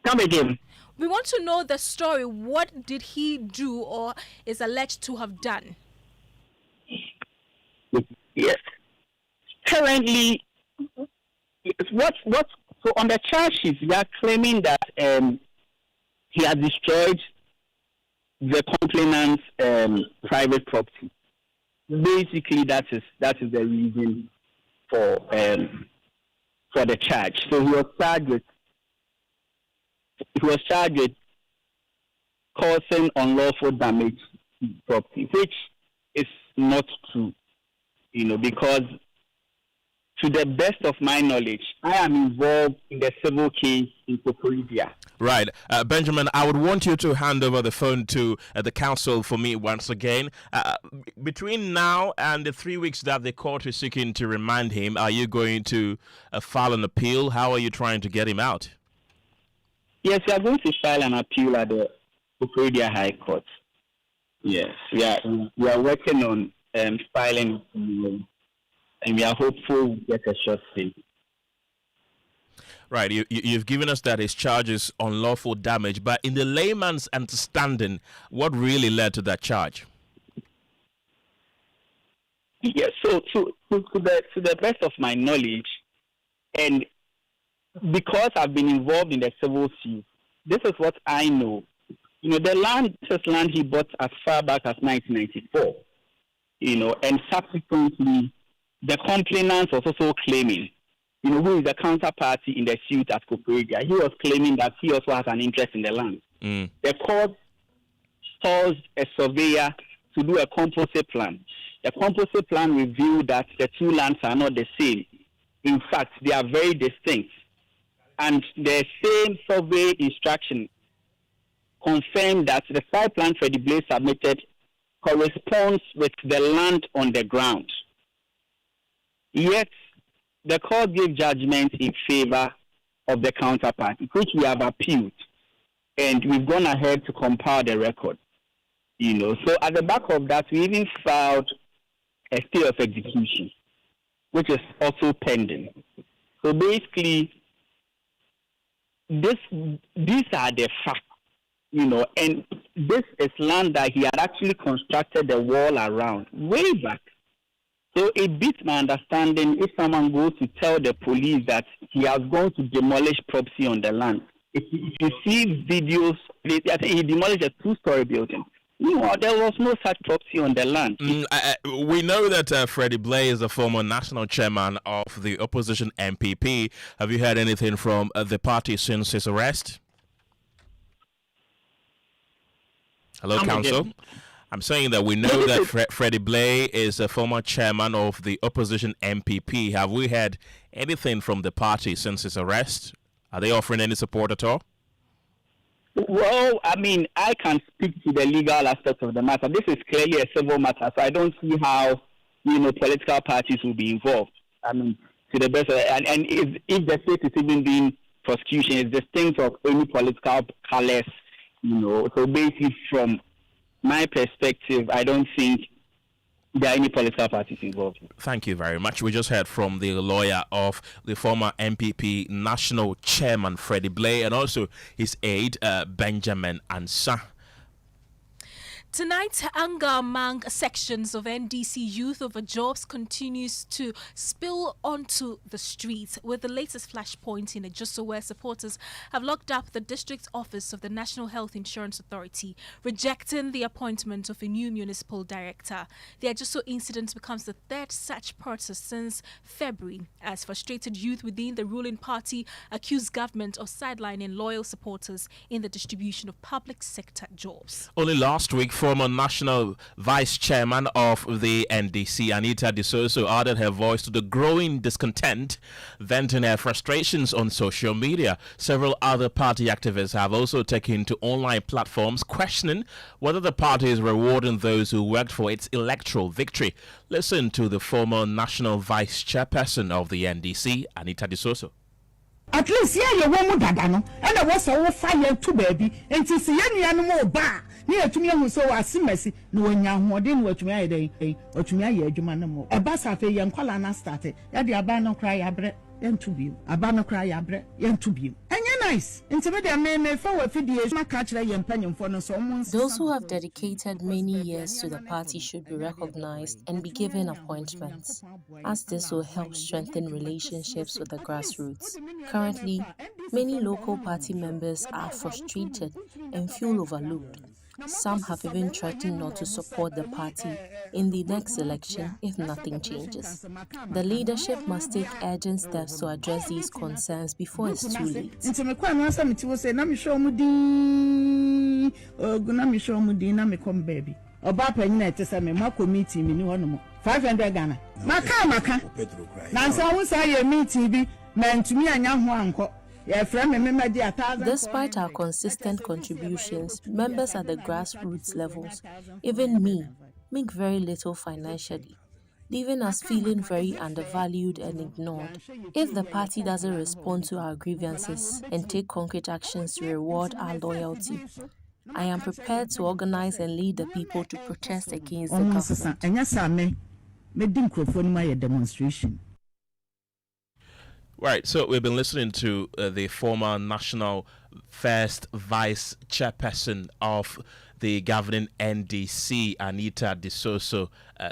Come again. We want to know the story. What did he do or is alleged to have done? Yes. Currently, so on the charge sheet, we are claiming that he has destroyed the complainant's private property. Basically, that is the reason for the charge. So he was charged with causing unlawful damage to property, which is not true. Because to the best of my knowledge, I am involved in the civil case in Kokoridua. Right. Benjamin, I would want you to hand over the phone to the council for me once again. Between now and the 3 weeks that the court is seeking to remand him, are you going to file an appeal? How are you trying to get him out? Yes, we are going to file an appeal at the Kokoridua High Court. Yes, we are working on filing, and we are hopeful we'll get a short stay. Right, you've given us that his charge is unlawful damage, but in the layman's understanding, what really led to that charge? Yes, so to the best of my knowledge, and because I've been involved in the civil suit, this is what I know. The land he bought as far back as 1994. And subsequently, the complainant was also claiming, who is the counterparty in the suit at Kokoridua. He was claiming that he also has an interest in the land. The court forced a surveyor to do a composite plan. The composite plan revealed that the two lands are not the same. In fact, they are very distinct. And the same survey instruction confirmed that the site plan Freddy Blay submitted corresponds with the land on the ground. Yet, the court gave judgment in favor of the counterparty, which we have appealed, and we've gone ahead to compile the record. So at the back of that, we even filed a stay of execution, which is also pending. So basically, these are the facts, and this is land that he had actually constructed the wall around way back. So it beats my understanding if someone goes to tell the police that he has gone to demolish property on the land. If you see videos, I think he demolished a 2-story building. There was no such property on the land. We know that Freddy Blay is the former national chairman of the opposition MPP. Have you heard anything from the party since his arrest? Hello, Council. I'm saying that we know that Freddy Blay is a former chairman of the opposition MPP. Have we heard anything from the party since his arrest? Are they offering any support at all? Well, I can speak to the legal aspect of the matter. This is clearly a civil matter, so I don't see how, political parties will be involved. To the best of it. And if the state is even being prosecution, it's distinct of any political colors, So basically, from my perspective, I don't think there are any political parties involved. Thank you very much. We just heard from the lawyer of the former MPP national chairman, Freddy Blay, and also his aide, Benjamin Ansah. Tonight, anger among sections of NDC Youth over jobs continues to spill onto the streets, with the latest flashpoint in Ejuso, where supporters have locked up the district office of the National Health Insurance Authority, rejecting the appointment of a new municipal director. The Ejuso incident becomes the third such protest since February, as frustrated youth within the ruling party accuse government of sidelining loyal supporters in the distribution of public sector jobs. Only last week, former national vice chairman of the NDC, Anita Disoso, added her voice to the growing discontent, venting her frustrations on social media. Several other party activists have also taken to online platforms questioning whether the party is rewarding those who worked for its electoral victory. Listen to the former national vice chairperson of the NDC, Anita Disoso. At least yeah, you won't dagano, and I was all fire to baby, and to see any animal bar near to me who saw a simessy, no one young who didn't watch me a day, or to me a jumanamo. A bass of a young colana started, at the abano cry abre, and to you, abano cry abre, and to you. And you're nice, and to me, there may forward videos, my catch and penny for no someone. Those who have dedicated many years to the party should be recognized and be given appointments, as this will help strengthen relationships with the grassroots. Currently, many local party members are frustrated and feel overlooked. Some have even threatened not to support the party in the next election if nothing changes. The leadership must take urgent steps to address these concerns before it's too late. Despite our consistent contributions, members at the grassroots levels, even me, make very little financially, leaving us feeling very undervalued and ignored. If the party doesn't respond to our grievances and take concrete actions to reward our loyalty, I am prepared to organize and lead the people to protest against the government. Right, so we've been listening to the former national first vice chairperson of the governing NDC, Anita Disoso,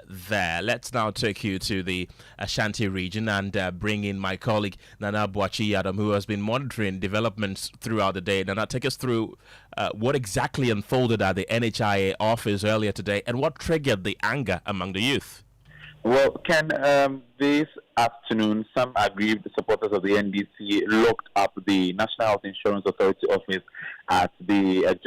there. Let's now take you to the Ashanti region and bring in my colleague Nana Boachi Adam, who has been monitoring developments throughout the day. Nana, take us through what exactly unfolded at the NHIA office earlier today and what triggered the anger among the youth. Well, Ken, this afternoon, some aggrieved supporters of the NDC locked up the National Health Insurance Authority office at the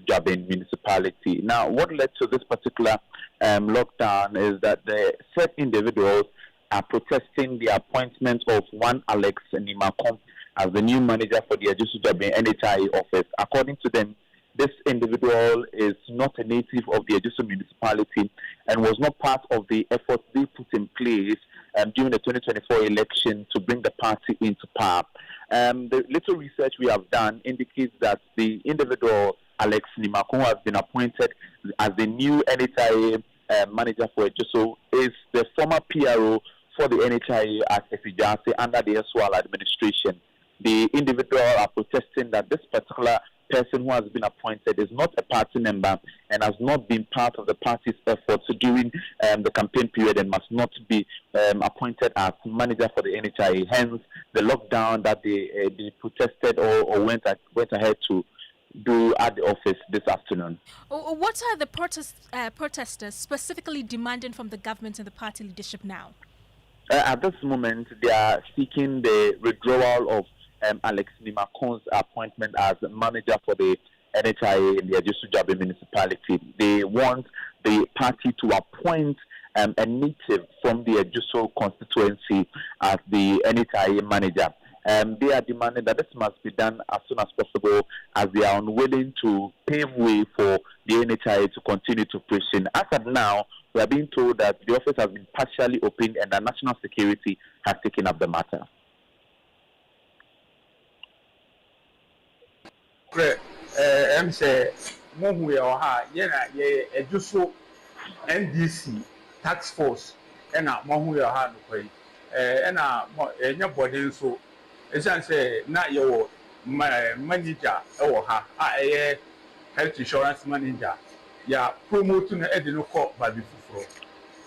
Jabin municipality. Now, what led to this particular lockdown is that the said individuals are protesting the appointment of one Alex Nimakom as the new manager for the Jabin NHIA office. According to them, this individual is not a native of the Ajusu municipality and was not part of the efforts they put in place during the 2024 election to bring the party into power. The little research we have done indicates that the individual, Alex Nimakon, has been appointed as the new NHIA manager for Ajusu, is the former PRO for the NHIA at Gyasi under the SWAL administration. The individual are protesting that this particular person who has been appointed is not a party member and has not been part of the party's efforts during the campaign period and must not be appointed as manager for the NHIA. Hence, the lockdown that they protested or went ahead to do at the office this afternoon. What are the protesters specifically demanding from the government and the party leadership now? At this moment, they are seeking the withdrawal of Alex Nimakon's appointment as manager for the NHIA in the Ajusu Jabe municipality. They want the party to appoint a native from the Ajusu constituency as the NHIA manager. They are demanding that this must be done as soon as possible, as they are unwilling to pave way for the NHIA to continue to operation. As of now, we are being told that the office has been partially opened and that national security has taken up the matter. NDC tax force and Mahu Yahan, and body so as I say, not your manager or her health insurance manager. Ya promoting the Edinoko by before.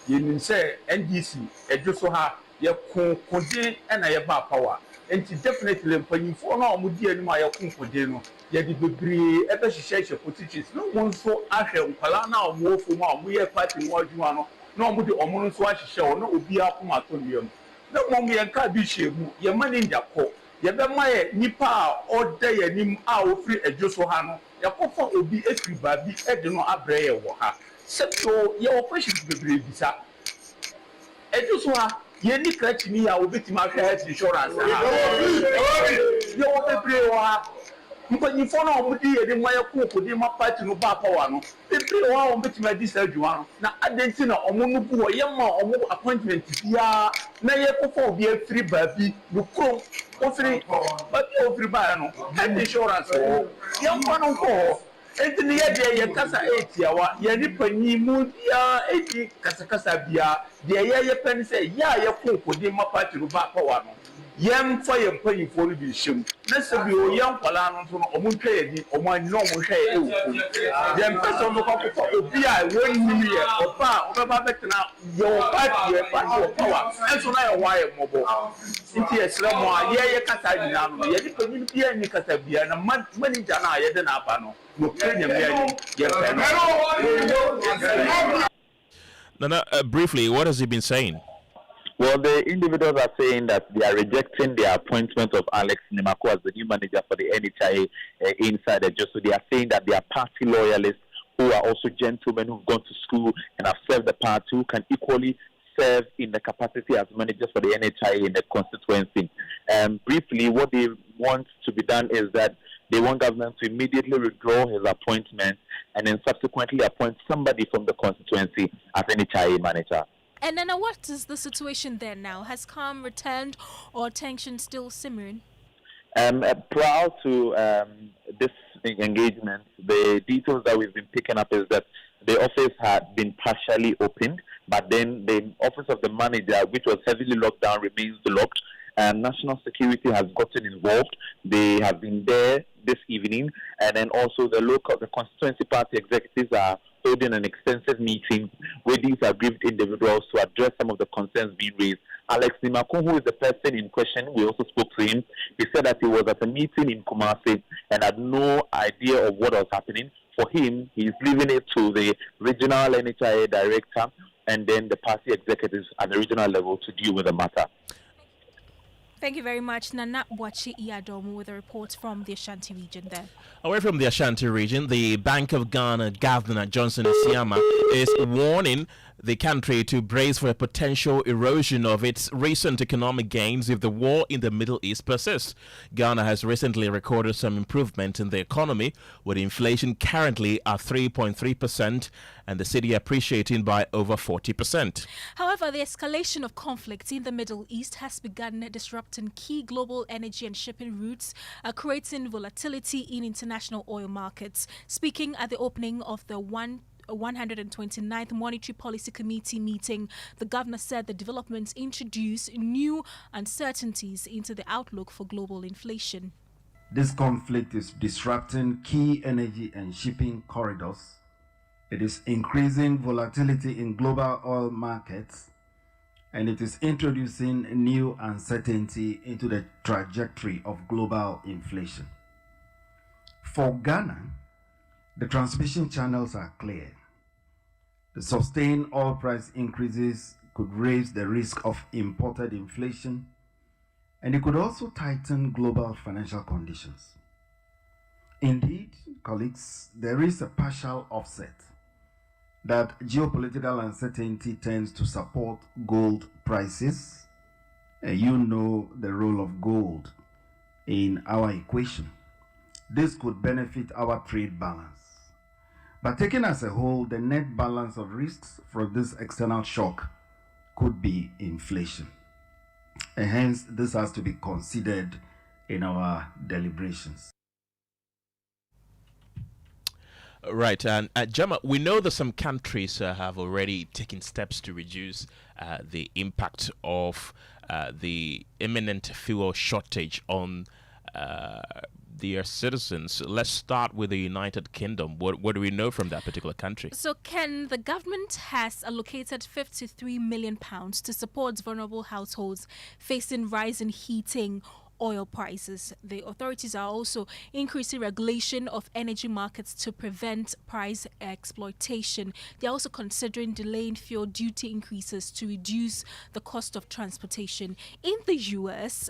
You say NDC, Ejusoha, ya Kode and I have power. And definitely when you for now, Mudi and my Kunkudeno, ya the degree, ever she says your positions. No one so Asher, Palana, or more for more, we are fighting what you are no Mudi or Monoswash show, no be up Matonium. No one we are Kabishi, your money in your court. Ya be my Nipa or day and him out free Ejusohano. yakofa obi efiri baabi ede no abrɛ yɛ wɔ ha sɛto yɛ wɔ questions bebree bisa edu so ha yɛ ni crutch ni ya obetima ahwɛ health insurance ha yɛ wɔ bebree wɔ ha mpanyinfo na ɔmo di yɛ de mo ayɛ kooko de ma party no ba power no bebree wɔ ha ɔmo betima di saa adwuma no na adenti na ɔmo no bu wɔ yɛ ma ɔmo appointment bia na yɛ kofa obi efiri baabi no krom ofiri baabi ofiri baa no health insurance wɔ yɛ mfa no nkɔ enti ne yɛ deɛ yɛ kasa etiawa yɛ ni panyin mu bia eti kasakasa bia deɛ yɛ pɛ ne sɛ yɛ a yɛ kooko de ma party no ba power no yɛn fa yɛn mpanyinfoɔ no bi hyɛm na sɛ bi o yɛn nkwadaa no nso no ɔmo ntwa yɛ di ɔmo ani na ɔmo hwɛ yɛ ewu kum yɛn mpɛ sɛ ɔmo kɔkɔ obi a wɔnnim yɛ ɔba a ɔbɛba bɛtena yɛ wɔ paati wɔ pawa ɛnso na yɛ wɔ ayɛ mmɔbɔ nti yɛsrɛ mo a yɛyɛ kasa nyinaa no yɛde panyin bi yɛn ni kasa bia na manager na a yɛde n'aba no wɔpɛ nyɛ mmea yɛn pɛ no. Nana, briefly, what has he been saying? Well, the individuals are saying that they are rejecting the appointment of Alex Nimako as the new manager for the NHIA inside the just so they are saying that they are party loyalists who are also gentlemen who've gone to school and have served the party who can equally serve in the capacity as managers for the NHIA in the constituency. Briefly, what they want to be done is that they want government to immediately withdraw his appointment and then subsequently appoint somebody from the constituency as NHIA manager. And then what is the situation there now? Has calm returned or tension still simmering? Prior to this engagement, the details that we've been picking up is that the office had been partially opened, but then the office of the manager, which was heavily locked down, remains locked. National security has gotten involved. They have been there this evening, and then also the constituency party executives are holding an extensive meeting with these aggrieved individuals to address some of the concerns being raised. Alex Nimako, who is the person in question, we also spoke to him. He said that he was at a meeting in Kumasi and had no idea of what was happening. For him, he's leaving it to the regional NHIA director and then the party executives at the regional level to deal with the matter. Thank you very much, Nana Bwachi Iyadomu, with a report from the Ashanti region there. Away from the Ashanti region, the Bank of Ghana Governor Johnson Asiama is warning the country to brace for a potential erosion of its recent economic gains if the war in the Middle East persists. Ghana has recently recorded some improvement in the economy, with inflation currently at 3.3% and the cedi appreciating by over 40%. However, the escalation of conflict in the Middle East has begun disrupting key global energy and shipping routes, creating volatility in international oil markets. Speaking at the opening of the 129th Monetary Policy Committee meeting, the governor said the developments introduce new uncertainties into the outlook for global inflation. This conflict is disrupting key energy and shipping corridors. It is increasing volatility in global oil markets, and it is introducing new uncertainty into the trajectory of global inflation. For Ghana, the transmission channels are clear. The sustained oil price increases could raise the risk of imported inflation, and it could also tighten global financial conditions. Indeed, colleagues, there is a partial offset that geopolitical uncertainty tends to support gold prices. You know the role of gold in our equation. This could benefit our trade balance. But taken as a whole, the net balance of risks from this external shock could be inflation. And hence, this has to be considered in our deliberations. Right, and Gemma, we know that some countries have already taken steps to reduce the impact of the imminent fuel shortage on their citizens. Let's start with the United Kingdom. What do we know from that particular country? So, Ken, the government has allocated £53 million to support vulnerable households facing rising heating oil prices. The authorities are also increasing regulation of energy markets to prevent price exploitation. They are also considering delaying fuel duty increases to reduce the cost of transportation. In the US,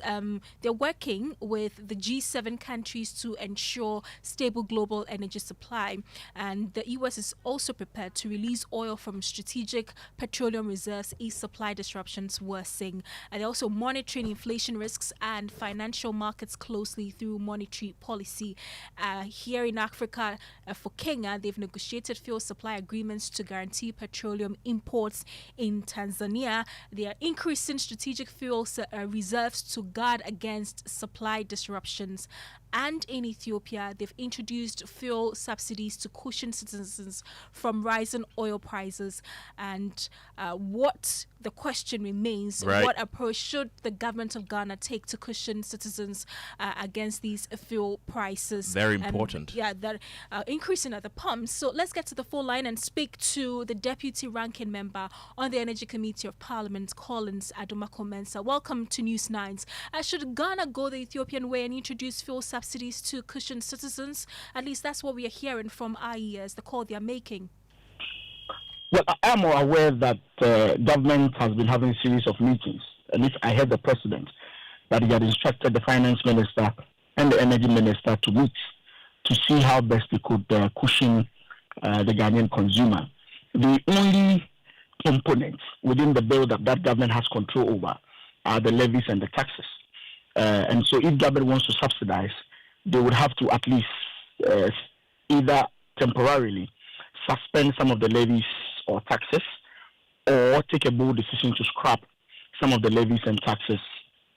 they're working with the G7 countries to ensure stable global energy supply. And the US is also prepared to release oil from strategic petroleum reserves if supply disruptions worsen. And they're also monitoring inflation risks and financial markets closely through monetary policy. Here in Africa, for Kenya, they've negotiated fuel supply agreements to guarantee petroleum imports. In Tanzania, they are increasing strategic fuel reserves to guard against supply disruptions. And in Ethiopia, they've introduced fuel subsidies to cushion citizens from rising oil prices. And what the question remains, what approach should the government of Ghana take to cushion citizens against these fuel prices? Very important. That increasing at the pumps. So let's get to the phone line and speak to the Deputy Ranking Member on the Energy Committee of Parliament, Collins Adomako-Mensah. Welcome to News 9. Should Ghana go the Ethiopian way and introduce fuel subsidies to cushion citizens? At least that's what we are hearing from IES, the call they are making. Well, I am aware that government has been having a series of meetings, and if I heard the president that he had instructed the finance minister and the energy minister to meet to see how best they could cushion the Ghanaian consumer. The only components within the bill that government has control over are the levies and the taxes. And so if government wants to subsidize, they would have to at least either temporarily suspend some of the levies or taxes, or take a bold decision to scrap some of the levies and taxes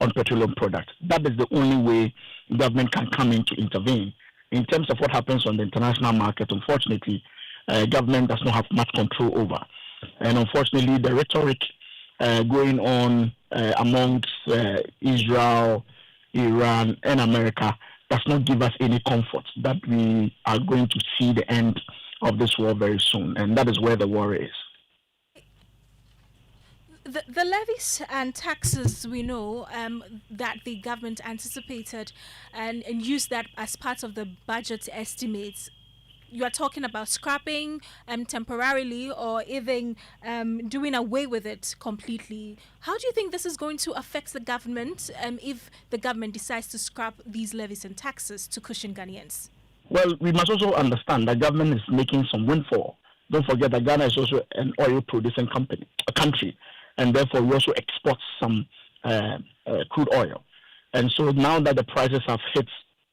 on petroleum products. That is the only way government can come in to intervene. In terms of what happens on the international market, unfortunately, government does not have much control over. And unfortunately, the rhetoric going on amongst Israel, Iran, and America does not give us any comfort that we are going to see the end of this war very soon, and that is where the war is. The levies and taxes, we know that the government anticipated and used that as part of the budget estimates. You are talking about scrapping temporarily or even doing away with it completely. How do you think this is going to affect the government if the government decides to scrap these levies and taxes to cushion Ghanaians? Well, we must also understand that government is making some windfall. Don't forget that Ghana is also an oil-producing country, and therefore we also export some crude oil. And so now that the prices have hit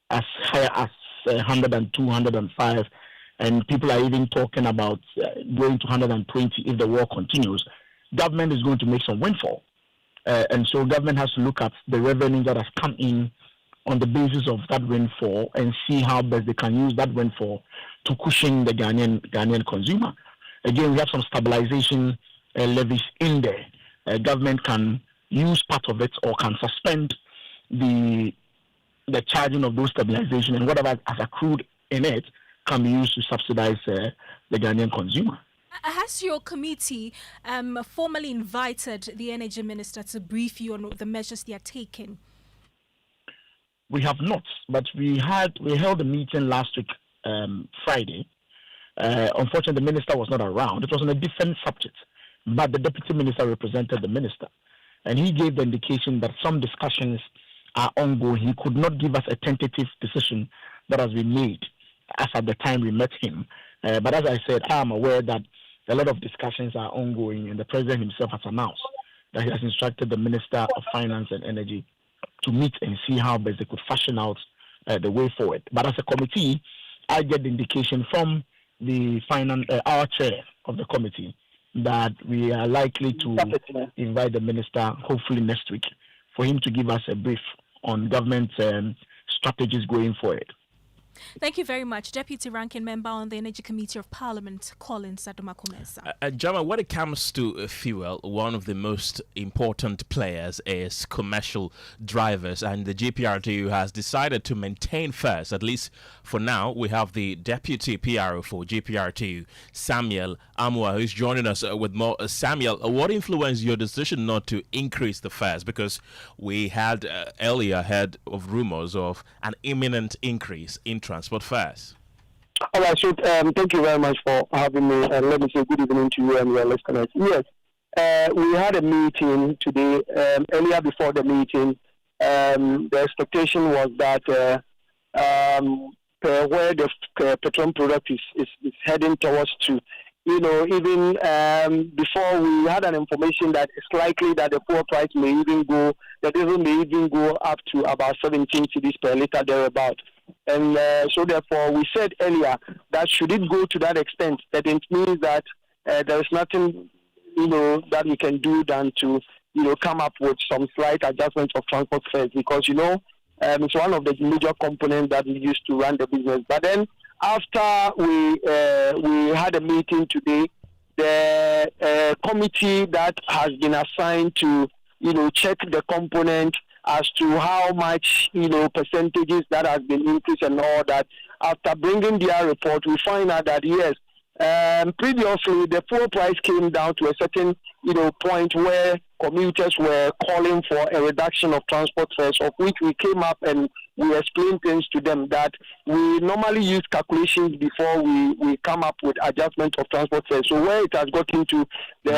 as high as 102, 105, and people are even talking about going to 120 if the war continues, government is going to make some windfall. And so government has to look at the revenue that has come in on the basis of that windfall and see how best they can use that windfall to cushion the Ghanaian consumer. Again, we have some stabilization levies in there. Government can use part of it or can suspend the charging of those stabilization, and whatever has accrued in it can be used to subsidize the Ghanaian consumer. Has your committee formally invited the energy minister to brief you on the measures they are taking? We have not, but we held a meeting last week, Friday. Unfortunately, the minister was not around. It was on a different subject, but the deputy minister represented the minister, and he gave the indication that some discussions are ongoing. He could not give us a tentative decision that has been made as at the time we met him. But as I said, I am aware that a lot of discussions are ongoing, and the president himself has announced that he has instructed the Minister of Finance and Energy to meet and see how best they could fashion out the way forward. But as a committee, I get the indication from the our chair of the committee that we are likely to invite the minister, hopefully next week, for him to give us a brief on government strategies going forward. Thank you very much. Deputy Ranking Member on the Energy Committee of Parliament, Collins Adomakomesa. Gemma, when it comes to fuel, one of the most important players is commercial drivers, and the GPRTU has decided to maintain fares. At least for now, we have the Deputy PRO for GPRTU, Samuel Amwa, who's joining us with more. Samuel, what influenced your decision not to increase the fares? Because we had earlier heard of rumors of an imminent increase in transport fares. All right, so thank you very much for having me, and let me say good evening to you and your listeners. Yes, we had a meeting today. Earlier before the meeting, the expectation was that where the petroleum product is heading towards to, even before we had an information that it's likely that the fuel price may even go, the diesel may even go up to about 17 cedis per liter thereabout. And so therefore we said earlier that should it go to that extent, that it means that there is nothing, that we can do than to, come up with some slight adjustments of transport fares, because, it's one of the major components that we use to run the business. But then after we had a meeting today, the committee that has been assigned to, check the component as to how much, percentages that has been increased and all that, after bringing their report, we find out that, yes, previously the fuel price came down to a certain, point where commuters were calling for a reduction of transport fares, of which we came up and we explained things to them that we normally use calculations before we come up with adjustment of transport fares. So where it has gotten to, we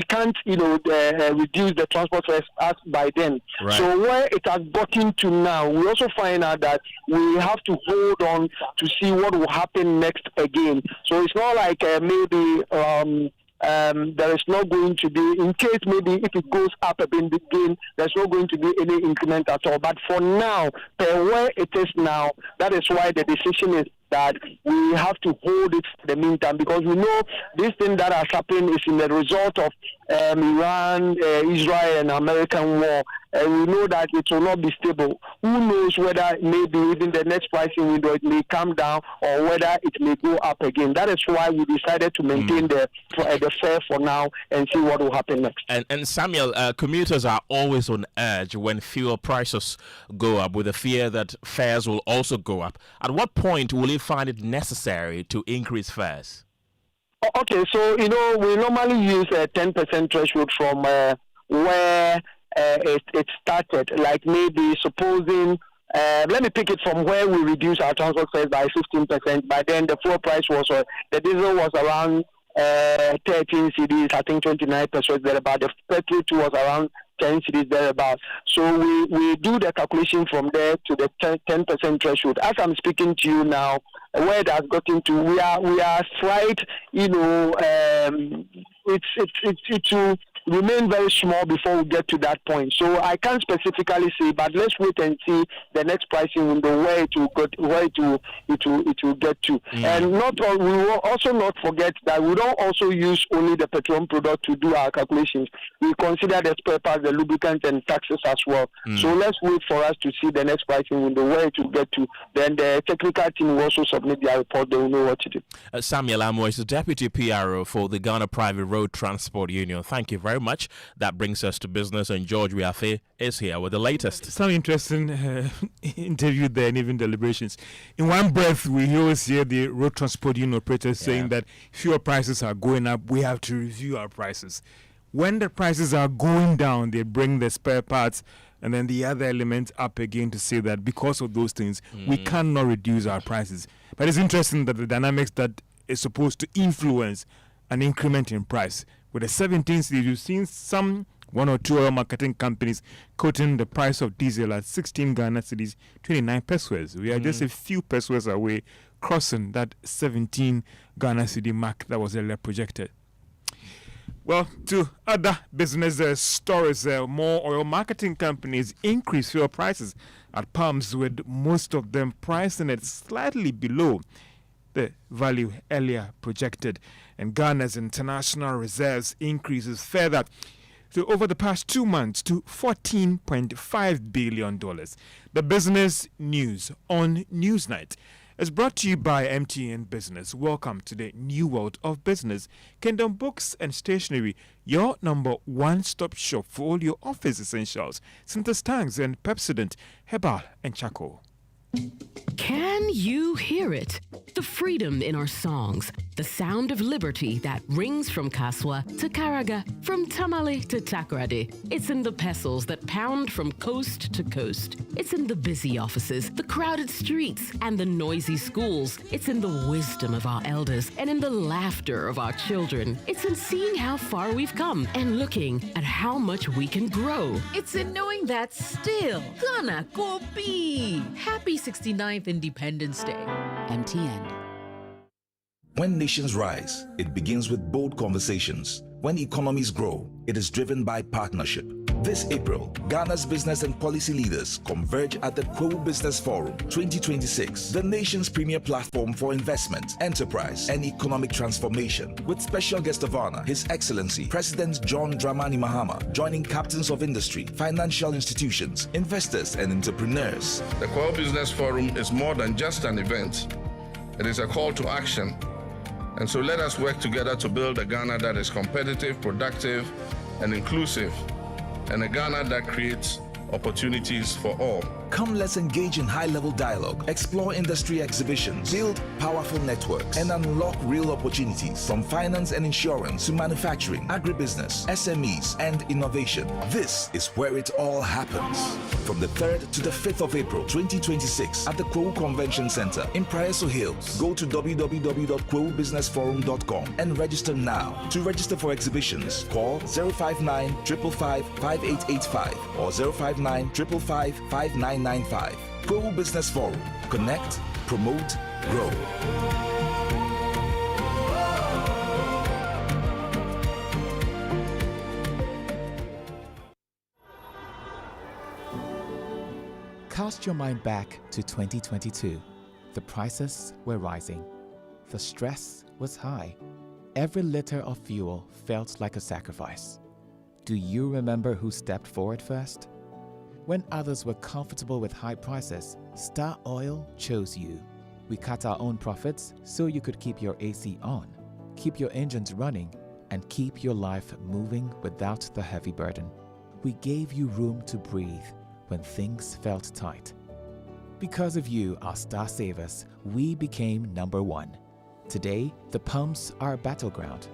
can't, reduce the transport fares as by then. Right. So where it has gotten to now, we also find out that we have to hold on to see what will happen next again. So it's not like maybe there is not going to be, in case maybe if it goes up a bit again, there's not going to be any increment at all. But for now, per where it is now, that is why the decision is that we have to hold it for the meantime, because we know this thing that has happened is in the result of Iran, Israel, and American war. And we know that it will not be stable. Who knows whether maybe even the next pricing window it may come down or whether it may go up again. That is why we decided to maintain the fare for now and see what will happen next. And Samuel, commuters are always on edge when fuel prices go up, with the fear that fares will also go up. At what point will you find it necessary to increase fares? Okay, so we normally use a 10% threshold from where it started. Like maybe supposing, let me pick it from where we reduced our transport fares by 15%. By then the fuel price was, the diesel was around 13 cedis, I think 29 pesos thereabout. The petrol was around 10 cedis thereabout. So we do the calculation from there to the 10% threshold. As I'm speaking to you now, where it has gotten to, we are slight, it will remain very small before we get to that point. So I can't specifically say, but let's wait and see the next pricing window where it will get to. And we will also not forget that we don't also use only the petroleum product to do our calculations. We consider the spare parts, the lubricants, and taxes as well. So let's wait for us to see the next pricing window where it will get to. Then the technical team will also submit their report. They will know what to do. Samuel Amo is the Deputy PRO for the Ghana Private Road Transport Union. Thank you very much. That brings us to business, and George Wiafe is here with the latest. Some interesting interview there and even deliberations. In one breath, we always hear the road transport union operators saying that fuel prices are going up, we have to review our prices. When the prices are going down, they bring the spare parts and then the other elements up again to say that because of those things, we cannot reduce our prices. But it's interesting that the dynamics that is supposed to influence an increment in price. With the 17 cities, you've seen one or two oil marketing companies quoting the price of diesel at 16 Ghana cedis, 29 pesos. We are just a few pesos away crossing that 17 Ghana cedi mark that was earlier projected. Well, to other business stories, more oil marketing companies increase fuel prices at pumps, with most of them pricing it slightly below the value earlier projected. And Ghana's international reserves increases further. so over the past 2 months to $14.5 billion. The business news on Newsnight is brought to you by MTN Business. Welcome to the new world of business. Kingdom Books and Stationery, your number one-stop shop for all your office essentials. Synthesis tanks and Pepsodent, Herbal and Charcoal. Can you hear it? The freedom in our songs, the sound of liberty that rings from Kaswa to Karaga, from Tamale to Takoradi. It's in the pestles that pound from coast to coast. It's in the busy offices, the crowded streets, and the noisy schools. It's in the wisdom of our elders and in the laughter of our children. It's in seeing how far we've come and looking at how much we can grow. It's in knowing that still, Ghana go be. Happy 69th Independence Day. MTN. When nations rise, it begins with bold conversations. When economies grow, it is driven by partnership. This April, Ghana's business and policy leaders converge at the Kojo Business Forum 2026, the nation's premier platform for investment, enterprise, and economic transformation. With special guest of honor, His Excellency President John Dramani Mahama, joining captains of industry, financial institutions, investors, and entrepreneurs. The Kojo Business Forum is more than just an event. It is a call to action. And so let us work together to build a Ghana that is competitive, productive, and inclusive, and a Ghana that creates opportunities for all. Come, let's engage in high-level dialogue, explore industry exhibitions, build powerful networks, and unlock real opportunities from finance and insurance to manufacturing, agribusiness, SMEs, and innovation. This is where it all happens. From the 3rd to the 5th of April 2026 at the Kojo Convention Center in Praeso Hills. Go to www.kojobusinessforum.com and register now. To register for exhibitions, call 059 555 5885 or 059 555 5995. Kojo Business Forum. Connect, promote, grow. Cast your mind back to 2022. The prices were rising. The stress was high. Every liter of fuel felt like a sacrifice. Do you remember who stepped forward first? When others were comfortable with high prices, Star Oil chose you. We cut our own profits so you could keep your AC on, keep your engines running, and keep your life moving without the heavy burden. We gave you room to breathe when things felt tight. Because of you, our Star Savers, we became number one. Today, the pumps are a battleground.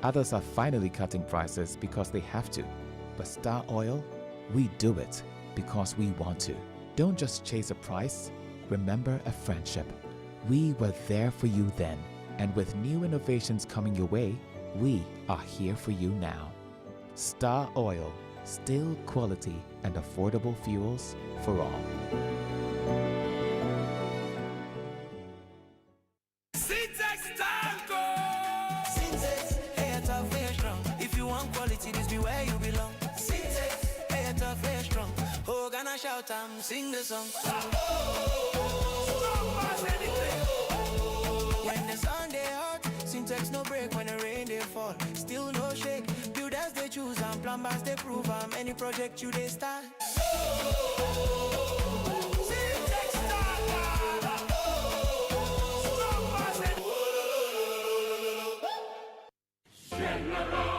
Others are finally cutting prices because they have to. But Star Oil, we do it because we want to. Don't just chase a price, remember a friendship. We were there for you then, and with new innovations coming your way, we are here for you now. Star Oil, still quality and affordable fuels for all. If you want quality, this be where you belong. Hey, tough, hey, strong. Oh, gonna shout and sing the song. When the sun they hot, syntax no break. When the rain they fall, still no shake. Builders they choose and plumbers they prove. Any project you they start.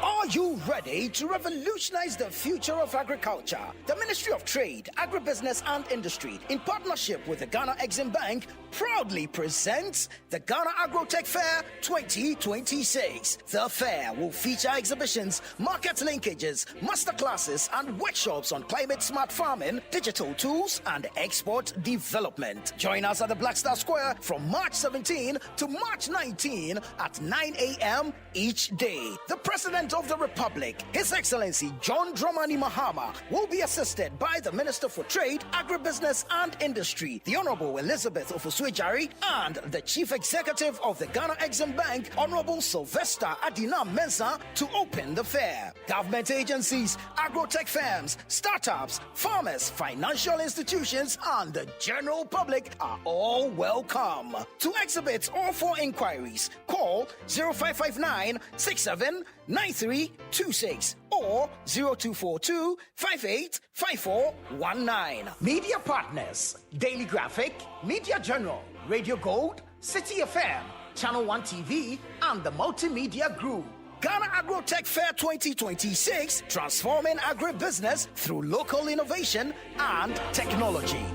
Are you ready to revolutionize the future of agriculture? The Ministry of Trade, Agribusiness and Industry, in partnership with the Ghana Exim Bank, proudly presents the Ghana Agrotech Fair 2026. The fair will feature exhibitions, market linkages, masterclasses, and workshops on climate-smart farming, digital tools, and export development. Join us at the Black Star Square from March 17 to March 19 at 9 a.m. each day. The President of the Republic, His Excellency John Dramani Mahama, will be assisted by the Minister for Trade, Agribusiness and Industry, the Honorable Elizabeth Ofusui-Jari, and the Chief Executive of the Ghana Exim Bank, Honorable Sylvester Adina Mensah, to open the fair. Government agencies, agrotech firms, startups, farmers, financial institutions, and the general public are all welcome. To exhibit or for inquiries, call 0559 679326 or or 0242 585419. Media partners: Daily Graphic, Media General, Radio Gold, City FM, Channel 1 TV, and the Multimedia Group. Ghana Agro-Tech Fair 2026, transforming agribusiness through local innovation and technology.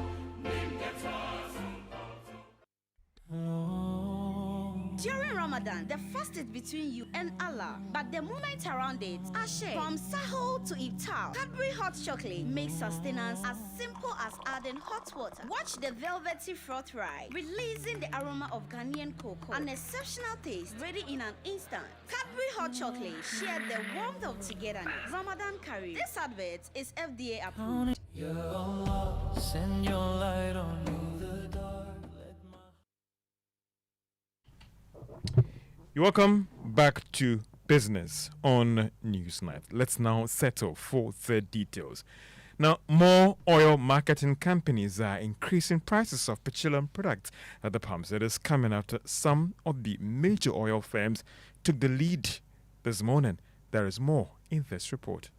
During Ramadan, the fast is between you and Allah, but the moment around it are shared. From Sahur to Iftar, Cadbury hot chocolate makes sustenance as simple as adding hot water. Watch the velvety froth ride, releasing the aroma of Ghanaian cocoa, an exceptional taste, ready in an instant. Cadbury hot chocolate, share the warmth of togetherness. Ramadan Curry. This advert is FDA approved. Ya Allah, send your light on the dark. You're welcome back to Business on Newsnight. Let's now settle for the details. Now, more oil marketing companies are increasing prices of petroleum products at the pumps. It is coming after some of the major oil firms took the lead this morning. There is more in this report.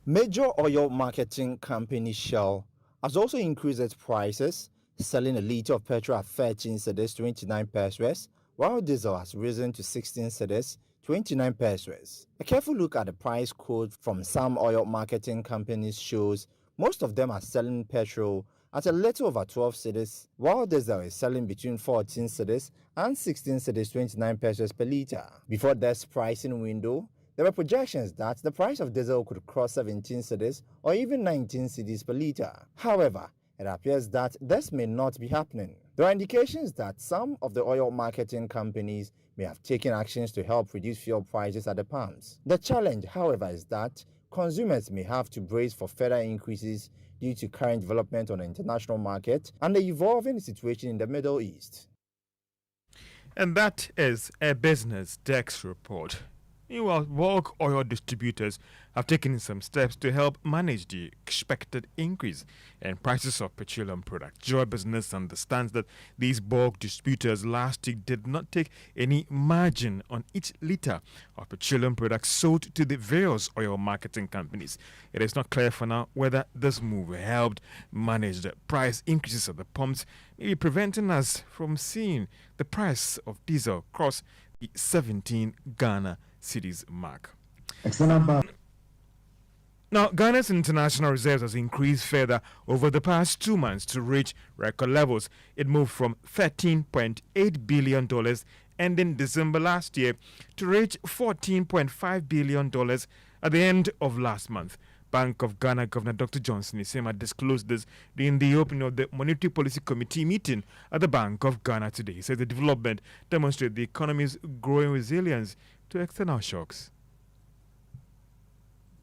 Major oil marketing company Shell has also increased its prices, selling a litre of petrol at 13 cedis 29 pesos, while diesel has risen to 16 cedis 29 pesos. A careful look at the price quote from some oil marketing companies shows most of them are selling petrol at a little over 12 cedis, while diesel is selling between 14 cedis and 16 cedis 29 pesos per litre. Before this pricing window, there were projections that the price of diesel could cross 17 cedis or even 19 cedis per litre. However, it appears that this may not be happening. There are indications that some of the oil marketing companies may have taken actions to help reduce fuel prices at the pumps. The challenge, however, is that consumers may have to brace for further increases due to current development on the international market and the evolving situation in the Middle East. And that is a Business Desk report. Meanwhile, bulk oil distributors have taken some steps to help manage the expected increase in prices of petroleum products. Joy Business understands that these bulk distributors last week did not take any margin on each litre of petroleum products sold to the various oil marketing companies. It is not clear for now whether this move helped manage the price increases at the pumps, maybe preventing us from seeing the price of diesel cross the 17 Ghana cedis mark. Now, Ghana's international reserves has increased further over the past 2 months to reach record levels. It moved from $13.8 billion ending December last year to reach $14.5 billion at the end of last month. Bank of Ghana Governor Dr. Johnson Isema disclosed this during the opening of the Monetary Policy Committee meeting at the Bank of Ghana today. He said the development demonstrates the economy's growing resilience to external shocks.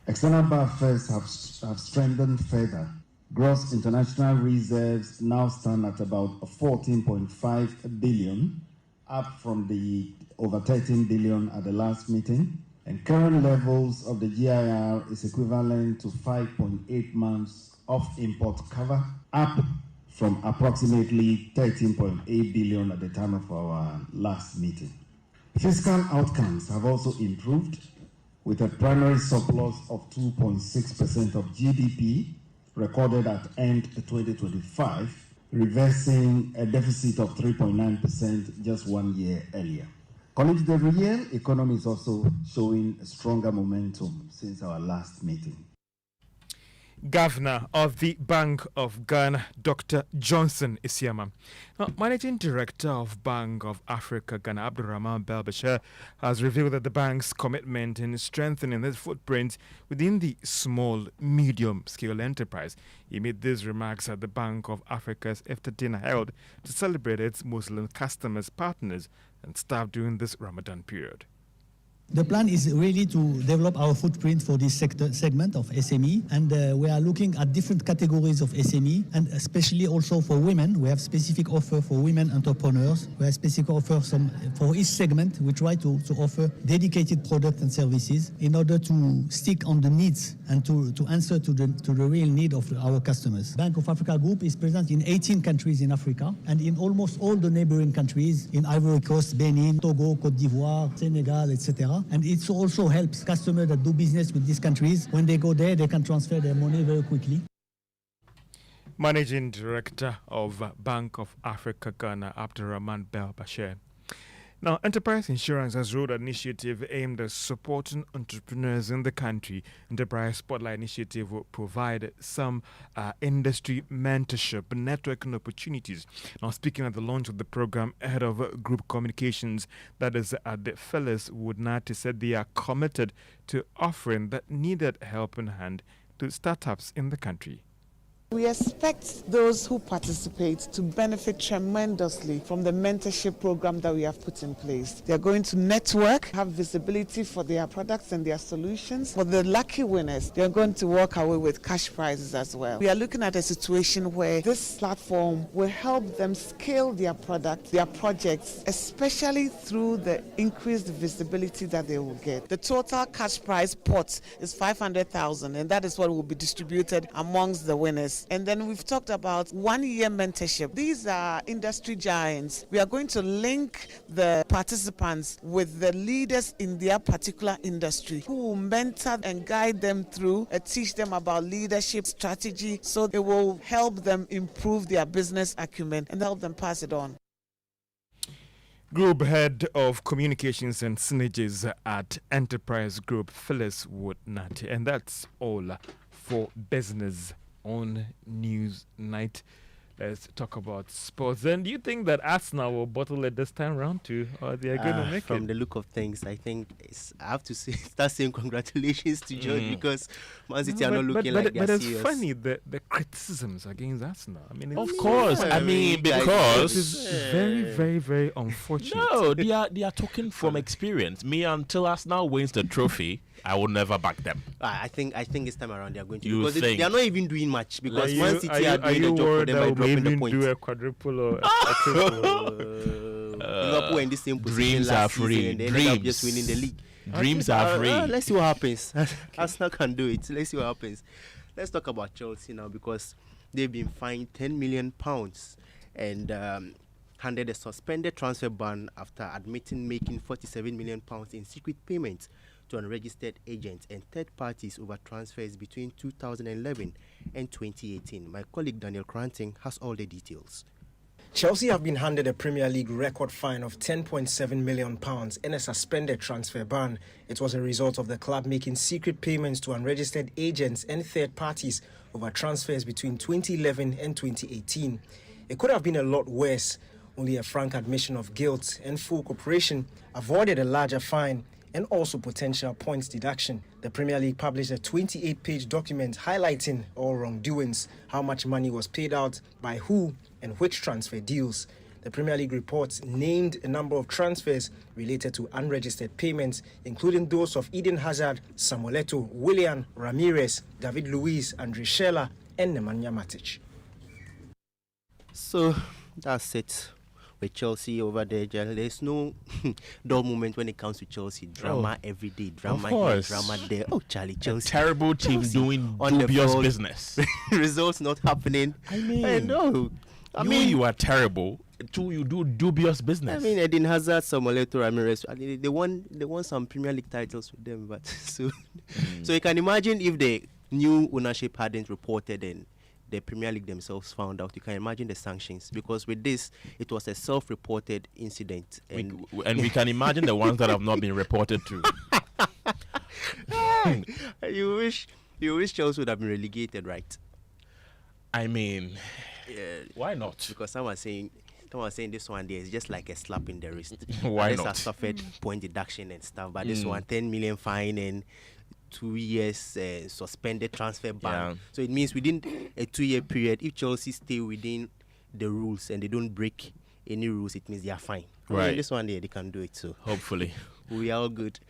External buffers have strengthened further. Gross international reserves now stand at about 14.5 billion, up from the over 13 billion at the last meeting. And current levels of the GIR is equivalent to 5.8 months of import cover, up from approximately 13.8 billion at the time of our last meeting. Fiscal outcomes have also improved, with a primary surplus of 2.6% of GDP recorded at end 2025, reversing a deficit of 3.9% just 1 year earlier. College, the real economy is also showing a stronger momentum since our last meeting. Governor of the Bank of Ghana, Dr. Johnson Isema. Now, Managing Director of Bank of Africa, Ghana, Abdurrahman Belbashir, has revealed that the bank's commitment in strengthening its footprint within the small, medium-scale enterprise. He made these remarks at the Bank of Africa's after dinner held to celebrate its Muslim customers, partners, and staff during this Ramadan period. The plan is really to develop our footprint for this segment of SME, and we are looking at different categories of SME, and especially also for women. We have specific offer for women entrepreneurs. We have specific offer for each segment. We try to offer dedicated products and services in order to stick on the needs and to answer to the real need of our customers. Bank of Africa Group is present in 18 countries in Africa and in almost all the neighboring countries in Ivory Coast, Benin, Togo, Cote d'Ivoire, Senegal, etc. transfer, and it also helps customers that do business with these countries. When they go there, they can transfer their money very quickly. Managing Director of Bank of Africa Ghana, Abdurrahman Bashir. Now, Enterprise Insurance has rolled an initiative aimed at supporting entrepreneurs in the country. Enterprise Spotlight Initiative will provide some industry mentorship and networking opportunities. Now, speaking at the launch of the program, head of group communications, that is the Phyllis Woodnati, said they are committed to offering that needed helping hand to startups in the country. We expect those who participate to benefit tremendously from the mentorship program that we have put in place. They are going to network, have visibility for their products and their solutions. For the lucky winners, they are going to walk away with cash prizes as well. We are looking at a situation where this platform will help them scale their products, their projects, especially through the increased visibility that they will get. The total cash prize pot is 500,000, and that is what will be distributed amongst the winners. And then we've talked about 1-year mentorship. These are industry giants. We are going to link the participants with the leaders in their particular industry who will mentor and guide them through and teach them about leadership strategy, so it will help them improve their business acumen and help them pass it on. Group Head of Communications and Synergies at Enterprise Group, Phyllis Woodnati. And that's all for business on News Night. Let's talk about sports. And do you think that Arsenal will bottle it this time round too, or they are going to make from it? the look of things, I think I have to start saying congratulations to George, because Man City are not looking like they're But serious. it's funny, the criticisms against Arsenal. I mean, Of course, I mean, because it's very, very, very unfortunate. No, they are talking from experience. Me, until Arsenal wins the trophy, I will never back them. I think this time around they are going to, You because think? they are not even doing much, because Are Man you- City are doing the you job for worried them that by we'll dropping the even point. do a quadruple or a triple? Liverpool are in the same position dreams last are free. season, and they ended up just winning the league. Dreams are free. Let's see what happens. Arsenal can do it. Let's see what happens. Let's talk about Chelsea now, because they've been fined £10 million and handed a suspended transfer ban after admitting making £47 million in secret payments to unregistered agents and third parties over transfers between 2011 and 2018. My colleague Daniel Cranting has all the details. Chelsea have been handed a Premier League record fine of £10.7 million and a suspended transfer ban. It was a result of the club making secret payments to unregistered agents and third parties over transfers between 2011 and 2018. It could have been a lot worse. Only a frank admission of guilt and full cooperation avoided a larger fine and also potential points deduction. The Premier League published a 28-page document highlighting all wrongdoings, how much money was paid out, by who, and which transfer deals. The Premier League reports named a number of transfers related to unregistered payments, including those of Eden Hazard, Samuel Eto'o, Willian, Ramirez, David Luiz, Andre Schürrle, and Nemanja Matic. So that's it with Chelsea over there. There's no dull moment when it comes to Chelsea. Drama every day. Drama here, drama there. Oh, Charlie, Chelsea. A terrible team doing on dubious the business. Results not happening. I mean, I know. I mean, you are terrible. Two, you do dubious business. I mean, Eden Hazard, Samuel Eto'o, Ramirez. I mean, they won some Premier League titles with them, but so you can imagine if the new ownership hadn't reported and the Premier League themselves found out, you can imagine the sanctions, because with this, it was a self-reported incident. And we can imagine the ones that have not been reported to. You wish Chelsea would have been relegated, right? I mean, why not? Because someone was saying this one there is just like a slap in the wrist. Why Unless not? I suffered point deduction and stuff, but this one 10 million fine and 2 years suspended transfer ban. Yeah. So it means within a 2-year period, if Chelsea stay within the rules and they don't break any rules, it means they are fine. Right. This one there, they can do it. So hopefully, we are all good.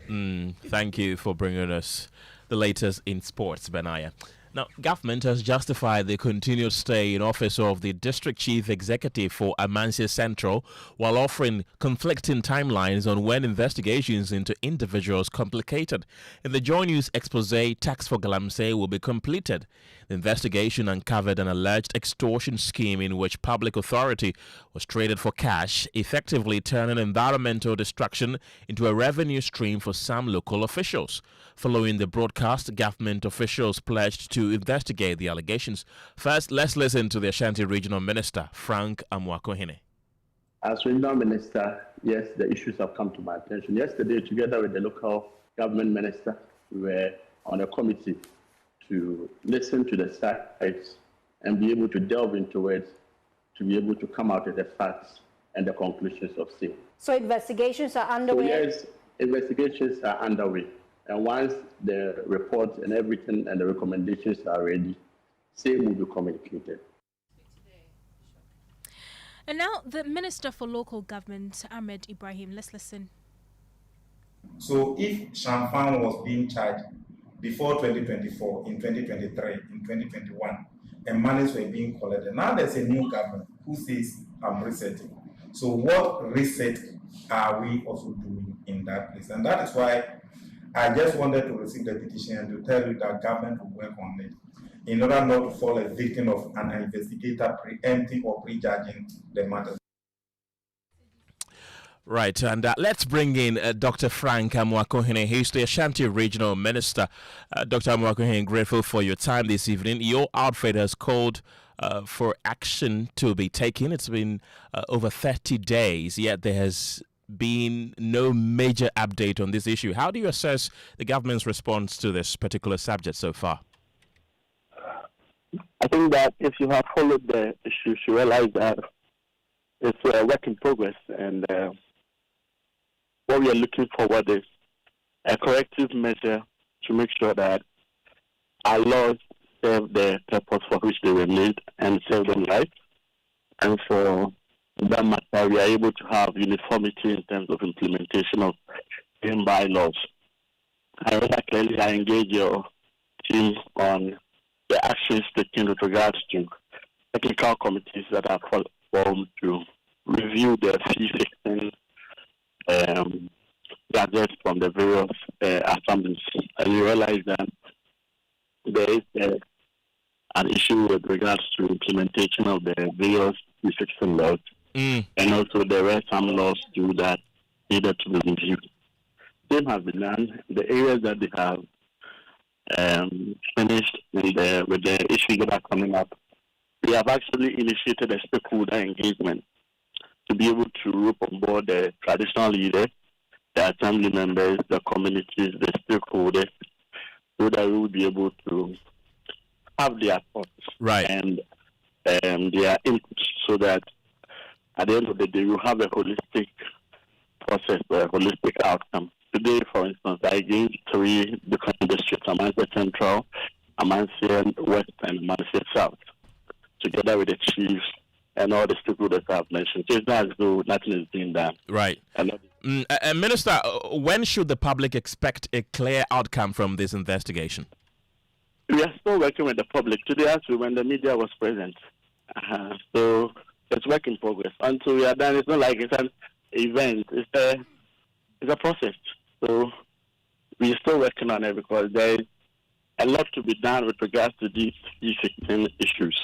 Thank you for bringing us the latest in sports, Benaya. Now, government has justified the continued stay in office of the District Chief Executive for Amansia Central, while offering conflicting timelines on when investigations into individuals complicated in the Joy News expose, Tax for Galamsey will be completed. The investigation uncovered an alleged extortion scheme in which public authority was traded for cash, effectively turning environmental destruction into a revenue stream for some local officials. Following the broadcast, government officials pledged to investigate the allegations. First, let's listen to the Ashanti Regional Minister, Frank Amoakohene. As Regional Minister, yes, the issues have come to my attention. Yesterday, together with the local government minister, we were on a committee to listen to the sides and be able to delve into it, to be able to come out with the facts and the conclusions of same. So investigations are underway? So yes, investigations are underway. And once the report and everything and the recommendations are ready, same will be communicated. And now the Minister for Local Government, Ahmed Ibrahim. Let's listen. So if Shamfan was being charged before 2024, in 2023, in 2021, and monies were being collected, now there's a new government who says, I'm resetting. So what reset are we also doing in that place? And that is why I just wanted to receive the petition and to tell you that government will work on it in order not to fall a victim of an investigator preempting or prejudging the matter. Right, and let's bring in Dr. Frank Amoakohene. He's the Ashanti Regional Minister. Dr. Amoakohene, grateful for your time this evening. Your outfit has called for action to be taken. It's been over 30 days, yet there has been no major update on this issue. How do you assess the government's response to this particular subject so far? I think that if you have followed the issues, you realize that it's a work in progress, and what we are looking forward is a corrective measure to make sure that our laws serve the purpose for which they were made and serve them right. And for that matter, we are able to have uniformity in terms of implementation of game bylaws. I rather clearly I engage your team on the actions taken with regards to technical committees that are formed to review the fee fixing gadgets from the various assemblies. And you realize that there is an issue with regards to implementation of the various fee fixing laws. And also there were some laws too that needed to be reviewed. Same has been done. The areas that they have finished with the issues that are coming up, we have actually initiated a stakeholder engagement to be able to rope on board the traditional leaders, the assembly members, the communities, the stakeholders, so that we will be able to have their thoughts and their input, so that at the end of the day we have a holistic process or a holistic outcome. Today, for instance, I engaged 3 different districts, Amansia Central, Amansia West, and Amansia South, together with the chiefs and all the stakeholders I've mentioned. So it's not as though nothing is being done. Right. Minister, when should the public expect a clear outcome from this investigation? We are still working with the public. Today, actually, when the media was present. So it's work in progress. Until we are done, it's not like it's an event. It's a process. So we're still working on it because there is a lot to be done with regards to these issues.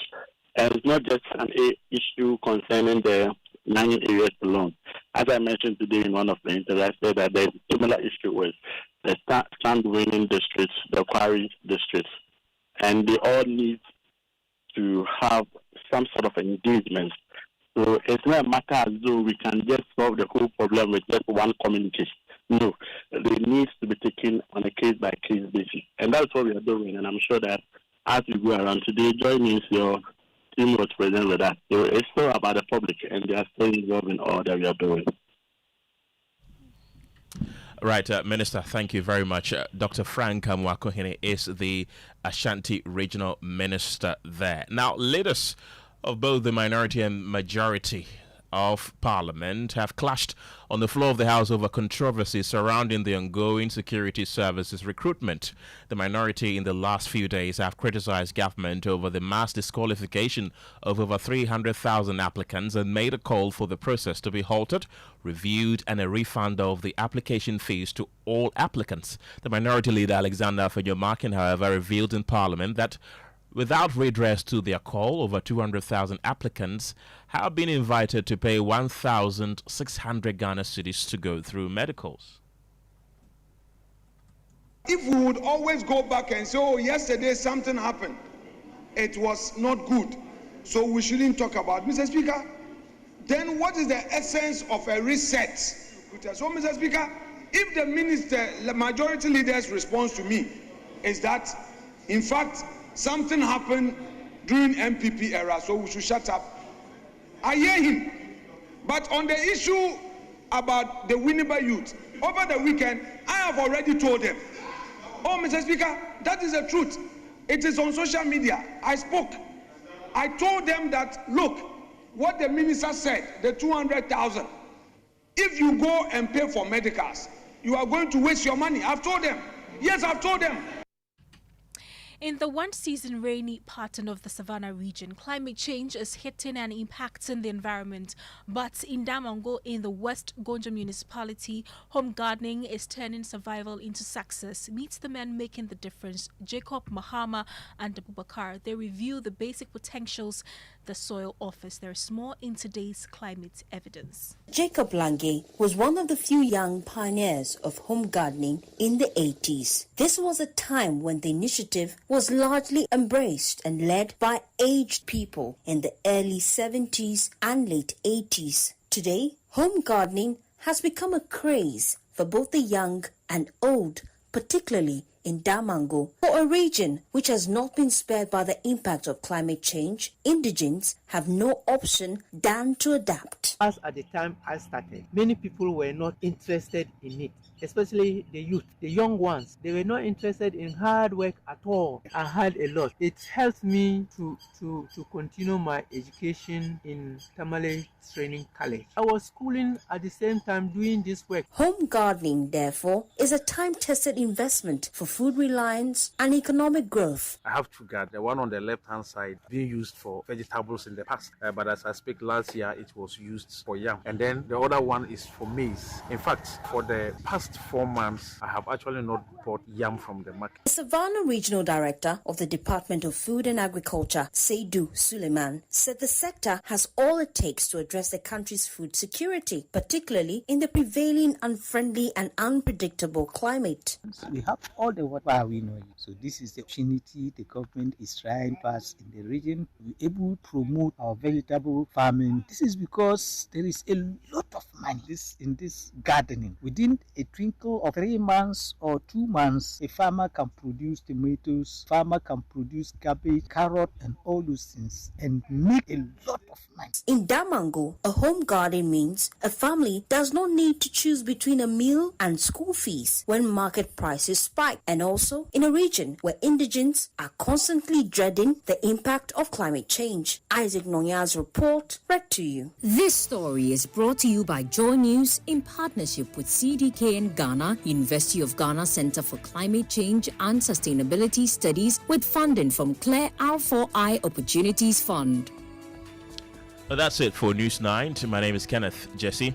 And it's not just an issue concerning the 9 areas alone. As I mentioned today in one of the interviews, I said that there's a similar issue with the sand-winning districts, the quarry districts, and they all need to have some sort of engagement. So it's not a matter as though we can just solve the whole problem with just one communication. No, they need to be taken on a case-by-case basis. And that's what we are doing. And I'm sure that as we go around today, Joy means your team was present with us. So it's still about the public, and they are still involved in all that we are doing. Right, Minister, thank you very much. Dr. Frank Amoakohene is the Ashanti Regional Minister there. Now, leaders of both the minority and majority of Parliament have clashed on the floor of the House over controversies surrounding the ongoing security services recruitment. The minority in the last few days have criticized government over the mass disqualification of over 300,000 applicants and made a call for the process to be halted, reviewed, and a refund of the application fees to all applicants. The minority leader Alexander Fejomakin, however, revealed in Parliament that Without redress to their call, over 200,000 applicants have been invited to pay 1,600 Ghana cedis to go through medicals. If we would always go back and say, oh, yesterday something happened, it was not good, so we shouldn't talk about it, Mr. Speaker, then what is the essence of a reset? So, Mr. Speaker, if the majority leader's response to me is that, in fact, something happened during MPP era, so we should shut up, I hear him. But on the issue about the Winneba youth, over the weekend, I have already told them, oh, Mr. Speaker, that is the truth. It is on social media. I spoke. I told them that, look, what the minister said, the 200,000, if you go and pay for medicals, you are going to waste your money. I've told them. Yes, I've told them. In the one-season rainy pattern of the Savannah region, climate change is hitting and impacting the environment. But in Damongo, in the West Gonja municipality, home gardening is turning survival into success. Meet the men making the difference, Jacob, Mahama, and Abubakar. They review the basic potentials the soil offers. There is more in today's climate evidence. Jacob Lange was one of the few young pioneers of home gardening in the 80s. This was a time when the initiative was largely embraced and led by aged people in the early 70s and late 80s. Today, home gardening has become a craze for both the young and old, particularly in Damongo. For a region which has not been spared by the impact of climate change, indigents have no option than to adapt. As at the time I started, many people were not interested in it, especially the youth, the young ones. They were not interested in hard work at all. I had a lot. It helped me to continue my education in Tamale Training College. I was schooling at the same time doing this work. Home gardening, therefore, is a time-tested investment for food reliance and economic growth. I have two gardens. The one on the left-hand side being used for vegetables in the past, but as I speak, last year it was used for yam. And then the other one is for maize. In fact, for the past 4 months, I have actually not bought yam from the market. The Savannah Regional Director of the Department of Food and Agriculture, Seidu Suleiman, said the sector has all it takes to address the country's food security, particularly in the prevailing unfriendly and unpredictable climate. We have all the water we know. So this is the opportunity the government is trying to pass in the region. We're able to promote our vegetable farming. This is because there is a lot of money in this gardening. Within a twinkle of 3 months or 2 months, a farmer can produce tomatoes, farmer can produce cabbage, carrot, and all those things, and make a lot of money. In Damongo, a home garden means a family does not need to choose between a meal and school fees when market prices spike, and also in a region where indigents are constantly dreading the impact of climate change. Isaac Nonya's report read to you. This story is brought to you by Joy News in partnership with CDKN Ghana, University of Ghana Center for Climate Change and Sustainability Studies, with funding from Claire R4I Opportunities Fund. Well, that's it for News 9. My name is Kenneth. Gyasi.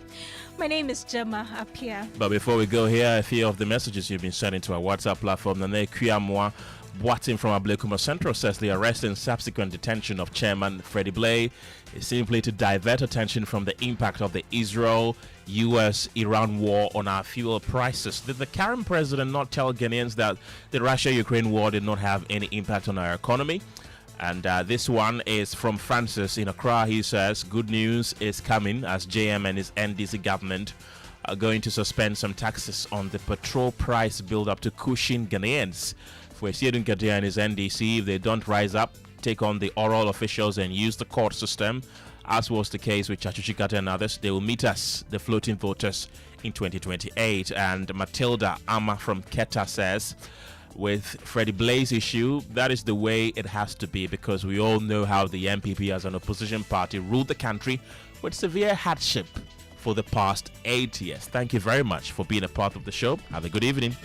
My name is Gemma Appiah. But before we go here, a few of the messages you've been sending to our WhatsApp platform. Nane Kuyamwa Boatin from Ablekuma Central says the arrest and subsequent detention of Chairman Freddy Blay is simply to divert attention from the impact of the Israel-US-Iran war on our fuel prices. Did the current president not tell Ghanaians that the Russia-Ukraine war did not have any impact on our economy? And this one is from Francis in Accra. He says, good news is coming as JM and his NDC government are going to suspend some taxes on the petrol price build-up to cushion Ghanaians. For Siedun Kadia and his NDC, if they don't rise up, take on the oral officials and use the court system, as was the case with Chachuchikata and others, they will meet us, the floating voters, in 2028. And Matilda Ama from Keta says, with Freddy Blay's issue, that is the way it has to be, because we all know how the MPP as an opposition party ruled the country with severe hardship for the past 8 years. Thank you very much for being a part of the show. Have a good evening.